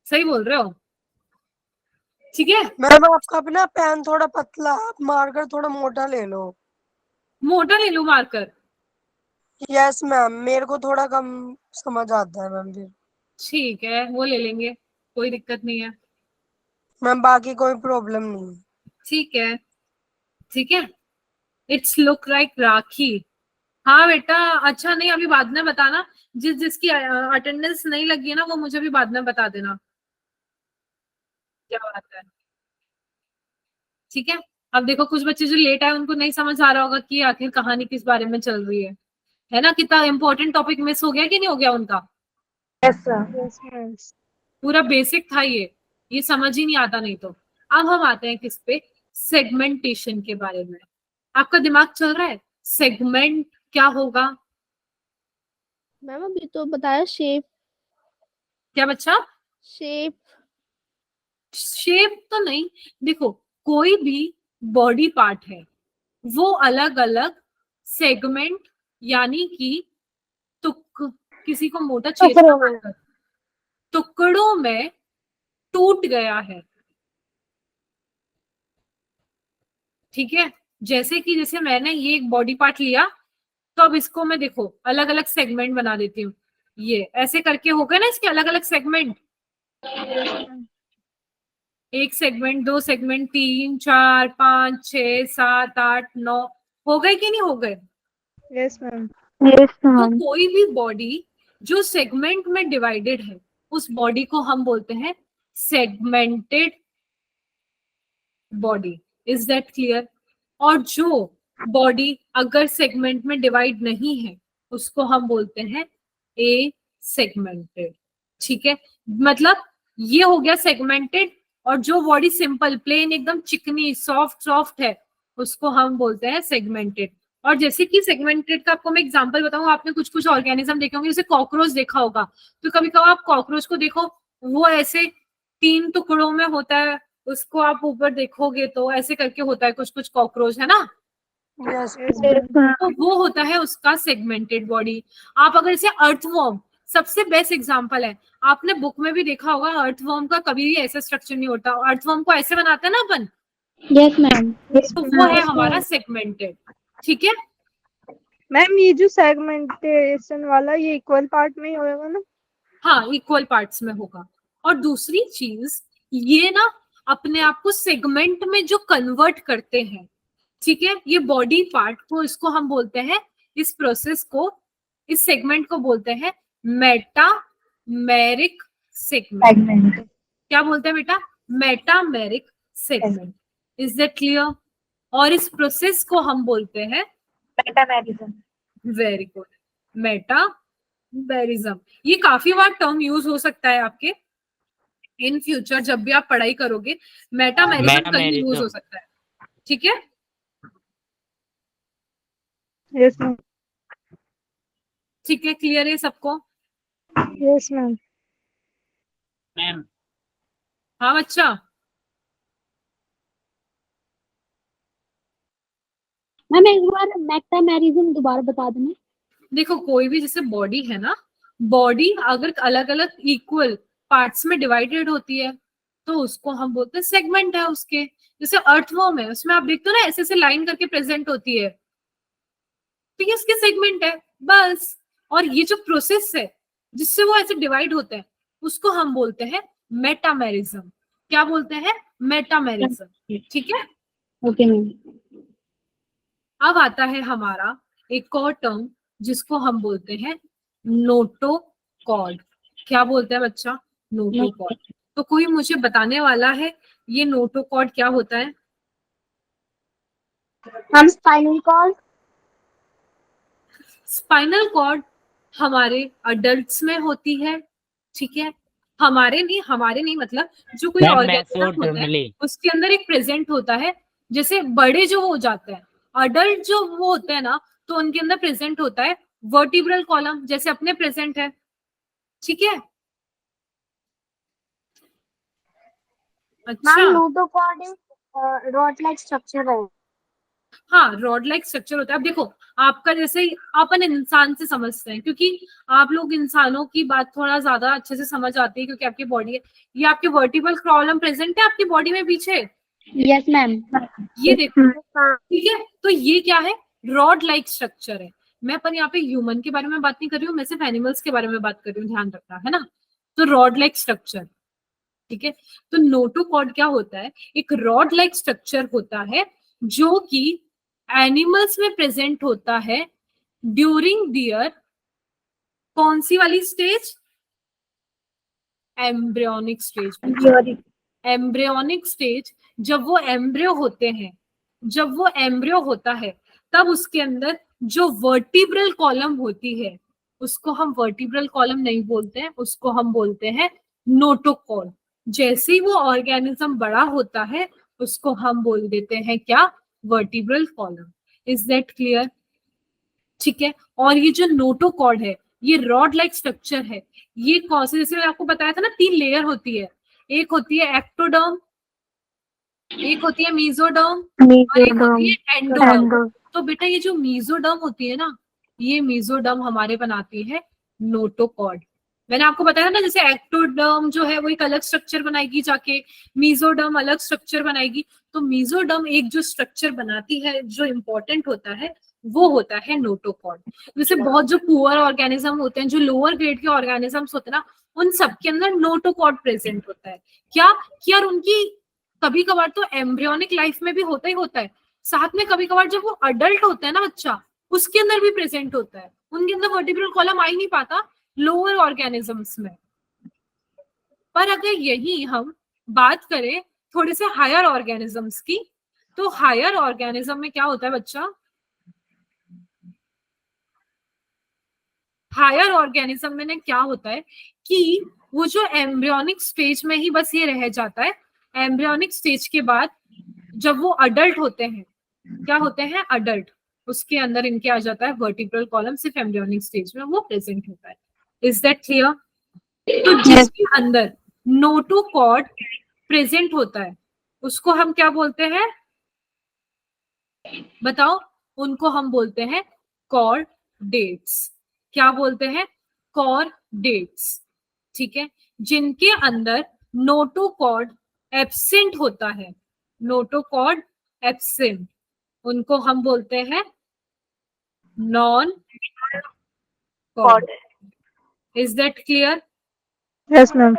Speaker 1: सही बोल रहे हो। ठीक है,
Speaker 7: मैम आपका अपना पेन थोड़ा पतला, आप मार्कर थोड़ा मोटा ले लो।
Speaker 1: मोटा ले लो मार्कर।
Speaker 7: यस मैम, मेरे को थोड़ा कम समझ आता है मैम। फिर
Speaker 1: ठीक है, वो ले लेंगे, कोई दिक्कत नहीं है।
Speaker 7: मैम बाकी कोई प्रॉब्लम नहीं है।
Speaker 1: ठीक है, ठीक है। इट्स लुक लाइक राखी। हाँ बेटा, अच्छा नहीं, अभी बाद में बताना। जिसकी अटेंडेंस नहीं लगी है ना, वो मुझे भी बाद में बता देना क्या बात है। ठीक है। अब देखो, कुछ बच्चे जो लेट आए उनको नहीं समझ आ रहा होगा कि आखिर कहानी किस बारे में चल रही है ना। कितना इंपॉर्टेंट टॉपिक मिस हो गया कि नहीं हो गया उनका?
Speaker 3: Yes sir.
Speaker 1: पूरा बेसिक था ये समझ ही नहीं आता नहीं तो। अब हम आते हैं किस पे? सेगमेंटेशन के बारे में। आपका दिमाग चल रहा है सेगमेंट क्या होगा?
Speaker 6: मैम अभी तो बताया शेप।
Speaker 1: क्या बच्चा?
Speaker 6: शेप।
Speaker 1: शेप तो नहीं, देखो कोई भी बॉडी पार्ट है वो अलग अलग सेगमेंट, यानी कि किसी को मोटा चेहरा टुकड़ों में टूट गया है। ठीक है, जैसे मैंने ये एक बॉडी पार्ट लिया, तो अब इसको मैं देखो अलग अलग सेगमेंट बना देती हूँ। ये ऐसे करके हो गए ना इसके अलग अलग सेगमेंट। एक सेगमेंट, दो सेगमेंट, 3 4 5 6 7 8 9 हो गए कि नहीं हो गए?
Speaker 3: Yes ma'am.
Speaker 1: तो कोई भी बॉडी जो सेगमेंट में डिवाइडेड है, उस बॉडी को हम बोलते हैं segmented body. Is that clear? और जो बॉडी अगर सेगमेंट में डिवाइड नहीं है, उसको हम बोलते हैं ए सेगमेंटेड। ठीक है, मतलब ये हो गया सेगमेंटेड। और जो बॉडी सिंपल प्लेन एकदम चिकनी सॉफ्ट है, उसको हम बोलते हैं सेगमेंटेड। और जैसे कि सेगमेंटेड का आपको मैं एग्जांपल बताऊं, आपने कुछ कुछ ऑर्गेनिज्म देखे होंगे, जैसे कॉकरोच देखा होगा। तो कभी कभी आप कॉकरोच को देखो, वो ऐसे 3 टुकड़ों में होता है, उसको आप ऊपर देखोगे तो ऐसे करके होता है, कुछ कुछ कॉकरोच, है ना।
Speaker 7: यस
Speaker 1: तो वो होता है उसका सेगमेंटेड बॉडी। आप अगर इसे अर्थवर्म, सबसे बेस्ट एग्जांपल है, आपने बुक में भी देखा होगा, अर्थवर्म का कभी भी ऐसा स्ट्रक्चर नहीं होता। अर्थवर्म को ऐसे बनाते हैं ना अपन।
Speaker 6: Yes ma'am.
Speaker 1: तो वो है हमारा सेगमेंटेड। ठीक है
Speaker 3: मैम, ये जो सेगमेंटेशन वाला ये इक्वल पार्ट में ही होगा ना?
Speaker 1: हाँ, इक्वल पार्ट्स में होगा। और दूसरी चीज, ये ना अपने आप को सेगमेंट में जो कन्वर्ट करते हैं, ठीक है, ये बॉडी पार्ट को, इसको हम बोलते हैं, इस प्रोसेस को इस सेगमेंट को बोलते हैं मेटामेरिक सेगमेंट। क्या बोलते हैं बेटा? Metameric segment. Is that clear? और इस प्रोसेस को हम बोलते हैं
Speaker 2: मेटामेरिज्म।
Speaker 1: Very good, metamerism. ये काफी बार टर्म यूज हो सकता है आपके इन फ्यूचर, जब भी आप पढ़ाई करोगे मेटामेरिज्म कहीं यूज हो सकता है। ठीक है,
Speaker 3: यस मैम।
Speaker 1: ठीक है, क्लियर है सबको?
Speaker 3: Yes ma'am.
Speaker 5: मैम
Speaker 1: हाँ बच्चा,
Speaker 6: मैम एक बार मेटामेरिज्म दोबारा बता देना।
Speaker 1: देखो कोई भी जैसे बॉडी है ना, बॉडी अगर अलग अलग इक्वल पार्ट्स में डिवाइडेड होती है तो उसको हम बोलते हैं सेगमेंट है उसके। जैसे अर्थवर्म है, उसमें आप देखते हो ना ऐसे ऐसे लाइन करके प्रेजेंट होती है, तो ये उसके सेगमेंट है बस। और ये जो प्रोसेस है जिससे वो ऐसे डिवाइड होते हैं उसको हम बोलते हैं मेटामेरिज्म। क्या बोलते हैं? मेटामेरिज्म। ठीक है,
Speaker 6: ओके मैम।
Speaker 1: अब आता है हमारा एक और टर्म जिसको हम बोलते हैं नोटोकॉर्ड। क्या बोलते हैं बच्चा? नोटोकॉर्ड। तो कोई मुझे बताने वाला है ये नोटोकॉर्ड क्या होता है?
Speaker 2: हम स्पाइनल कॉर्ड।
Speaker 1: स्पाइनल कॉर्ड हमारे अडल्ट्स में होती है, ठीक है। हमारे नहीं मतलब जो कोई
Speaker 5: मैम
Speaker 1: ऑर्गेनिज्म होता है उसके अंदर एक प्रेजेंट होता है। जैसे बड़े जो हो जाते हैं, अडल्ट जो वो होते हैं ना, तो उनके अंदर प्रेजेंट होता है वर्टिब्रल कॉलम, जैसे अपने प्रेजेंट है। ठीक है, अच्छा।
Speaker 2: Ma'am notochord rod like structure है।
Speaker 1: हाँ, रॉड लाइक स्ट्रक्चर होता है। अब देखो आपका जैसे अपन इंसान से समझते हैं, क्योंकि आप लोग इंसानों की बात थोड़ा ज्यादा अच्छे से समझ आती है क्योंकि आपकी बॉडी है। ये आपके वर्टिब्रल कॉलम प्रेजेंट है आपकी बॉडी में पीछे,
Speaker 6: यस मैम।
Speaker 1: ये देखो, ठीक है। तो ये क्या है? रॉड लाइक स्ट्रक्चर है। मैं अपन यहाँ पे ह्यूमन के बारे में बात नहीं कर रही हूँ, मैं सिर्फ एनिमल्स के बारे में बात कर रही हूँ, ध्यान रखना है ना। तो रॉड लाइक स्ट्रक्चर, ठीक है। तो नोटोकॉर्ड क्या होता है? एक रॉड लाइक स्ट्रक्चर होता है जो कि एनिमल्स में प्रेजेंट होता है ड्यूरिंग दियर कौन सी वाली stage? Embryonic stage. Embryonic stage, जब वो एम्ब्रियो होते हैं, जब वो एम्ब्रियो होता है तब उसके अंदर जो वर्टिब्रल कॉलम होती है उसको हम वर्टिब्रल कॉलम नहीं बोलते हैं, उसको हम बोलते हैं नोटोकॉर्ड। जैसे ही वो ऑर्गेनिज्म बड़ा होता है उसको हम बोल देते हैं क्या? Vertebral column. Is that clear? ठीक है। और ये जो नोटोकॉर्ड है ये रॉड लाइक स्ट्रक्चर है। ये कौन से, जैसे मैंने आपको बताया था ना 3 लेयर होती है, एक होती है एक्टोडर्म, एक होती है मीजोडर्म और एक होती है एंडोडर्म। तो बेटा ये जो मीजोडर्म होती है ना, ये मीजोडर्म हमारे बनाती है नोटोकॉर्ड। मैंने आपको बताया ना जैसे एक्टोडर्म जो है वो एक अलग स्ट्रक्चर बनाएगी जाके, मीजोडर्म अलग स्ट्रक्चर बनाएगी। तो मीजोडर्म एक जो स्ट्रक्चर बनाती है जो इंपॉर्टेंट होता है वो होता है नोटोकॉर्ड। जैसे बहुत जो पुअर ऑर्गेनिज्म होते हैं, जो लोअर ग्रेड के ऑर्गेनिजम्स होते हैं ना, उन सबके अंदर नोटोकॉर्ड प्रेजेंट होता है। क्या कि यार उनकी कभी कभार तो एम्ब्रियोनिक लाइफ में भी होता ही होता है, साथ में कभी कभार जब वो अडल्ट होता है ना बच्चा, उसके अंदर भी प्रेजेंट होता है। उनके अंदर वर्टिब्रल कॉलम आ ही नहीं पाता लोअर ऑर्गेनिजम्स में। पर अगर यही हम बात करें थोड़े से हायर ऑर्गेनिजम्स की, तो हायर ऑर्गेनिज्म में क्या होता है बच्चा? हायर ऑर्गेनिज्म में क्या होता है कि वो जो एम्ब्रियोनिक स्टेज में ही बस ये रह जाता है। एम्ब्रियोनिक स्टेज के बाद जब वो अडल्ट होते हैं, क्या होते हैं? अडल्ट, उसके अंदर इनके आ जाता है वर्टिब्रल कॉलम, सिर्फ एम्ब्रियोनिक स्टेज में वो प्रेजेंट होता है। Is that clear? तो जिसके अंदर नोटोकॉर्ड प्रेजेंट होता है उसको हम क्या बोलते हैं? बताओ। उनको हम बोलते हैं कॉर्डेट्स। क्या बोलते हैं? कॉर्डेट्स। ठीक है। जिनके अंदर नोटोकॉर्ड एब्सेंट होता है, नोटोकॉर्ड एब्सेंट, उनको हम बोलते हैं non chord. Is that clear?
Speaker 3: Yes ma'am.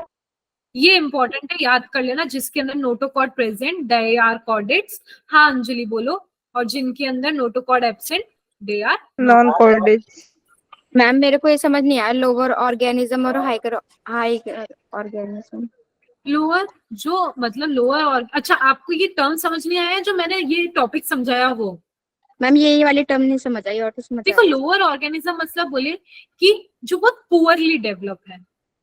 Speaker 1: ये इंपॉर्टेंट है, याद कर लेना। जिसके अंदर notochord present they are chordates. हाँ अंजलि बोलो। और जिनके अंदर notochord absent they are
Speaker 3: non chordates.
Speaker 4: Ma'am मेरे को ये समझ नहीं आया, लोअर ऑर्गेनिज्म और हाइकर हाइकर ऑर्गेनिज्म।
Speaker 1: लोअर जो मतलब लोअर और अच्छा आपको ये टर्म समझ नहीं आया जो मैंने ये टॉपिक समझाया वो?
Speaker 4: मैम ये वाली टर्म नहीं समझ आई, और तो समझ
Speaker 1: देखो
Speaker 4: आई।
Speaker 1: लोअर ऑर्गेनिज्म मतलब बोले कि जो बहुत पुअरली डेवलप है।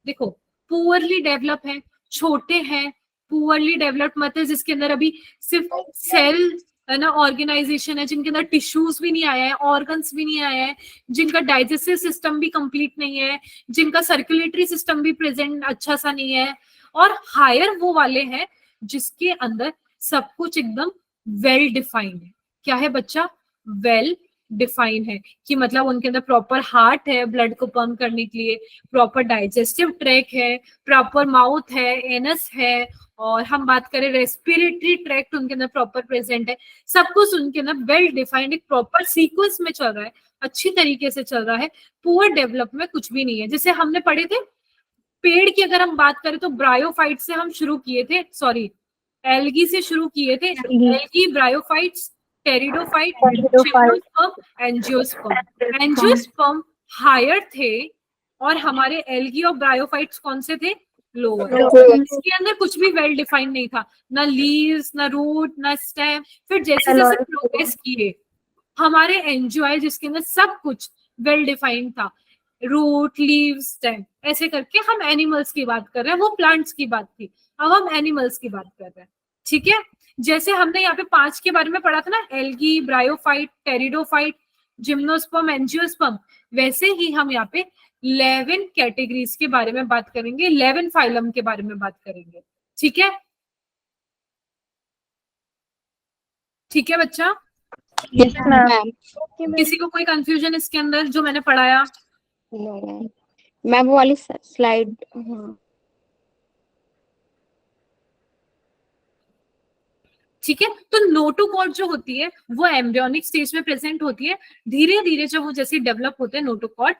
Speaker 1: देखो पुअरली डेवलप है, छोटे हैं। पुअरली डेवलप्ड मतलब जिसके अंदर अभी सिर्फ सेल है ना ऑर्गेनाइजेशन है, जिनके अंदर टिश्यूज भी नहीं आया है, ऑर्गन्स भी नहीं आया है, जिनका डाइजेस्टिव सिस्टम भी कंप्लीट नहीं है, जिनका सर्कुलेटरी सिस्टम भी प्रेजेंट अच्छा सा नहीं है। और हायर वो वाले हैं जिसके अंदर सब कुछ एकदम वेल डिफाइंड है। क्या है बच्चा? वेल डिफाइन है कि मतलब उनके अंदर प्रॉपर हार्ट है ब्लड को पंप करने के लिए, प्रॉपर डाइजेस्टिव ट्रैक है, प्रॉपर माउथ है, एनस है, और हम बात करें रेस्पिरेटरी ट्रैक्ट उनके अंदर प्रॉपर प्रेजेंट है। सब कुछ उनके अंदर वेल डिफाइंड एक प्रॉपर सीक्वेंस में चल रहा है, अच्छी तरीके से चल रहा है। पुअर डेवलप में कुछ भी नहीं है। जैसे हमने पढ़े थे पेड़ की अगर हम बात करें तो ब्रायोफाइट से हम शुरू किए थे, सॉरी एल्गी से शुरू किए थे। Algae, bryophytes, pteridophyte, gymnosperm, angiosperm. Angiosperm higher थे और हमारे एल्गी और ब्रायोफाइट्स कौन से थे? लोअर। इसके अंदर कुछ भी वेल डिफाइंड नहीं था, ना लीव्स, ना रूट, ना स्टेम। फिर जैसे जैसे प्रोग्रेस किए हमारे एंजियोआई जिसके अंदर सब कुछ वेल डिफाइंड था, रूट, लीव्स, स्टेम, ऐसे करके हम एनिमल्स की बात कर रहे हैं। वो प्लांट्स की बात थी, अब हम एनिमल्स की बात कर रहे हैं। ठीक है, जैसे हमने यहाँ पे 5 के बारे में पढ़ा था ना, algae, bryophyte, pteridophyte, gymnosperm, angiosperm, वैसे ही हम यहाँ पे 11 कैटेगरीज के बारे में बात करेंगे, 11 फाइलम के बारे में बात करेंगे। ठीक है, ठीक है बच्चा?
Speaker 3: Yes ma'am.
Speaker 1: किसी को कोई कंफ्यूजन इसके अंदर जो मैंने पढ़ाया?
Speaker 4: मैम वो वाली स्लाइड, हाँ।
Speaker 1: ठीक है, तो नोटोकॉट जो होती है वो एम्ब्रियोनिक स्टेज में प्रेजेंट होती है। धीरे धीरे जब वो जैसे डेवलप होते हैं नोटोकॉट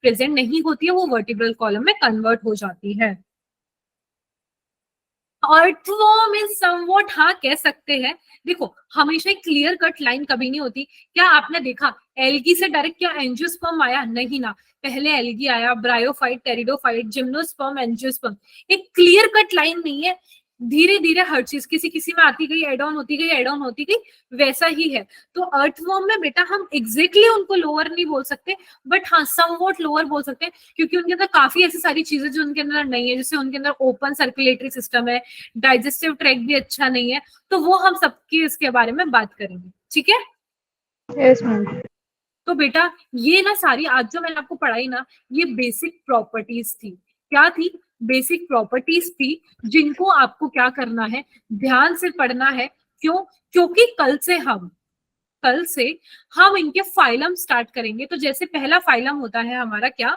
Speaker 1: प्रेजेंट नहीं होती है, वो वर्टिब्रल कॉलम में कन्वर्ट हो जाती है। अर्थवॉर्म इज समवॉट, हाँ कह सकते हैं। देखो हमेशा एक क्लियर कट लाइन कभी नहीं होती। क्या आपने देखा एल्गी से डायरेक्ट क्या एंजियोस्पर्म आया? नहीं ना, पहले एल्गी आया, ब्रायोफाइट, टेरिडोफाइट, जिम्नोस्पर्म, एंजियोस्पर्म। एक क्लियर कट लाइन नहीं है, धीरे धीरे हर चीज किसी किसी में आती गई, एड ऑन होती गई, एड ऑन होती गई, वैसा ही है। तो अर्थवॉर्म में बेटा हम एग्जैक्टली उनको लोअर नहीं बोल सकते, बट हाँ समवॉट लोअर बोल सकते हैं, क्योंकि उनके अंदर काफी ऐसी सारी चीजें जो उनके अंदर नहीं है। जैसे उनके अंदर ओपन सर्कुलेटरी सिस्टम है, डाइजेस्टिव ट्रैक भी अच्छा नहीं है, तो वो हम सबकी इसके बारे में बात करेंगे। ठीक है,
Speaker 3: यस मैम।
Speaker 1: तो बेटा ये ना सारी आज जो मैंने आपको पढ़ाई ना, ये बेसिक प्रॉपर्टीज थी। क्या थी? बेसिक प्रॉपर्टीज थी, जिनको आपको क्या करना है, ध्यान से पढ़ना है। क्यों? क्योंकि कल से हम इनके फाइलम स्टार्ट करेंगे। तो जैसे पहला फाइलम होता है हमारा क्या?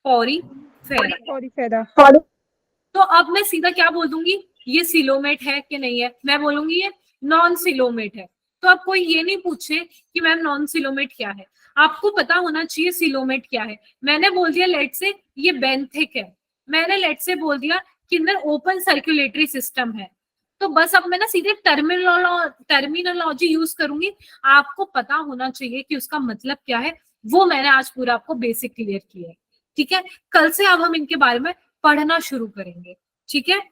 Speaker 1: पॉरीफेरा।
Speaker 3: पॉलीफेरा।
Speaker 1: तो अब मैं सीधा क्या बोल दूंगी, ये सिलोमेट है कि नहीं है? मैं बोलूंगी ये नॉन सिलोमेट है। तो अब कोई ये नहीं पूछे कि मैम नॉन सिलोमेट क्या है, आपको पता होना चाहिए सिलोमेट क्या है। मैंने बोल दिया लेट से ये बेंथिक है, मैंने लेट से बोल दिया कि अंदर ओपन सर्कुलेटरी सिस्टम है, तो बस अब मैं ना सीधे टर्मिनोलॉजी यूज करूंगी। आपको पता होना चाहिए कि उसका मतलब क्या है, वो मैंने आज पूरा आपको बेसिक क्लियर किया है। ठीक है, कल से अब हम इनके बारे में पढ़ना शुरू करेंगे। ठीक है,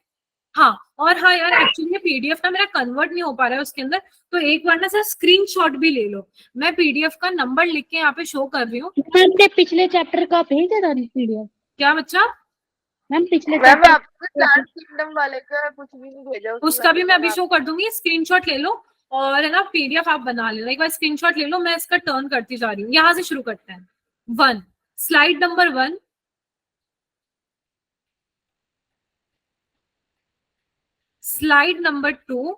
Speaker 1: हाँ और हाँ यार एक्चुअली पीडीएफ ना मेरा कन्वर्ट नहीं हो पा रहा है उसके अंदर, तो एक बार ना सर स्क्रीनशॉट भी ले लो। मैं पीडीएफ का नंबर लिख के यहाँ पे शो कर रही हूँ।
Speaker 6: पिछले चैप्टर का भेज दे पीडीएफ।
Speaker 1: क्या बच्चा?
Speaker 6: मैम पिछले
Speaker 7: मैम
Speaker 6: चैप्टर
Speaker 7: आपको प्लांट किंगडम वाले का कुछ भी नहीं भेजा
Speaker 1: उसका भी मैं अभी शो कर दूंगी, स्क्रीनशॉट ले लो और है ना पीडीएफ आप बना लेना। एक बार स्क्रीनशॉट ले लो, मैं इसका टर्न करती जा रही हूँ। यहाँ से शुरू करते हैं। 1 slide number 1, slide number 2,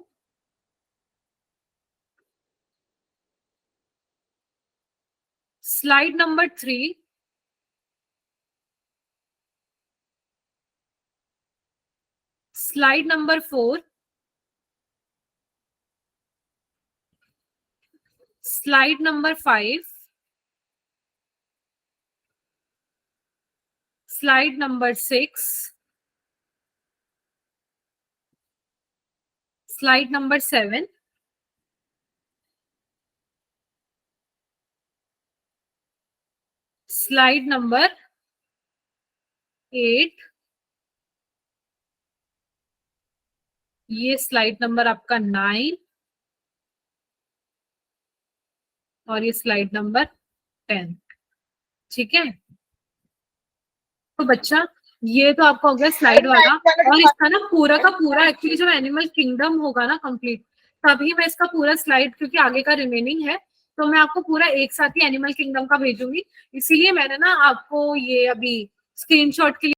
Speaker 1: slide number 3, slide number 4, slide number 5, slide number 6, slide number 7, slide number 8, ये स्लाइड नंबर आपका 9 और ये स्लाइड नंबर 10। ठीक है, तो बच्चा ये तो आपका हो गया स्लाइड वाला, और इसका ना पूरा का पूरा एक्चुअली जब एनिमल किंगडम होगा ना कंप्लीट, तभी मैं इसका पूरा स्लाइड, क्योंकि आगे का रिमेनिंग है, तो मैं आपको पूरा एक साथ ही एनिमल किंगडम का भेजूंगी। इसीलिए मैंने ना आपको ये अभी स्क्रीनशॉट के लिए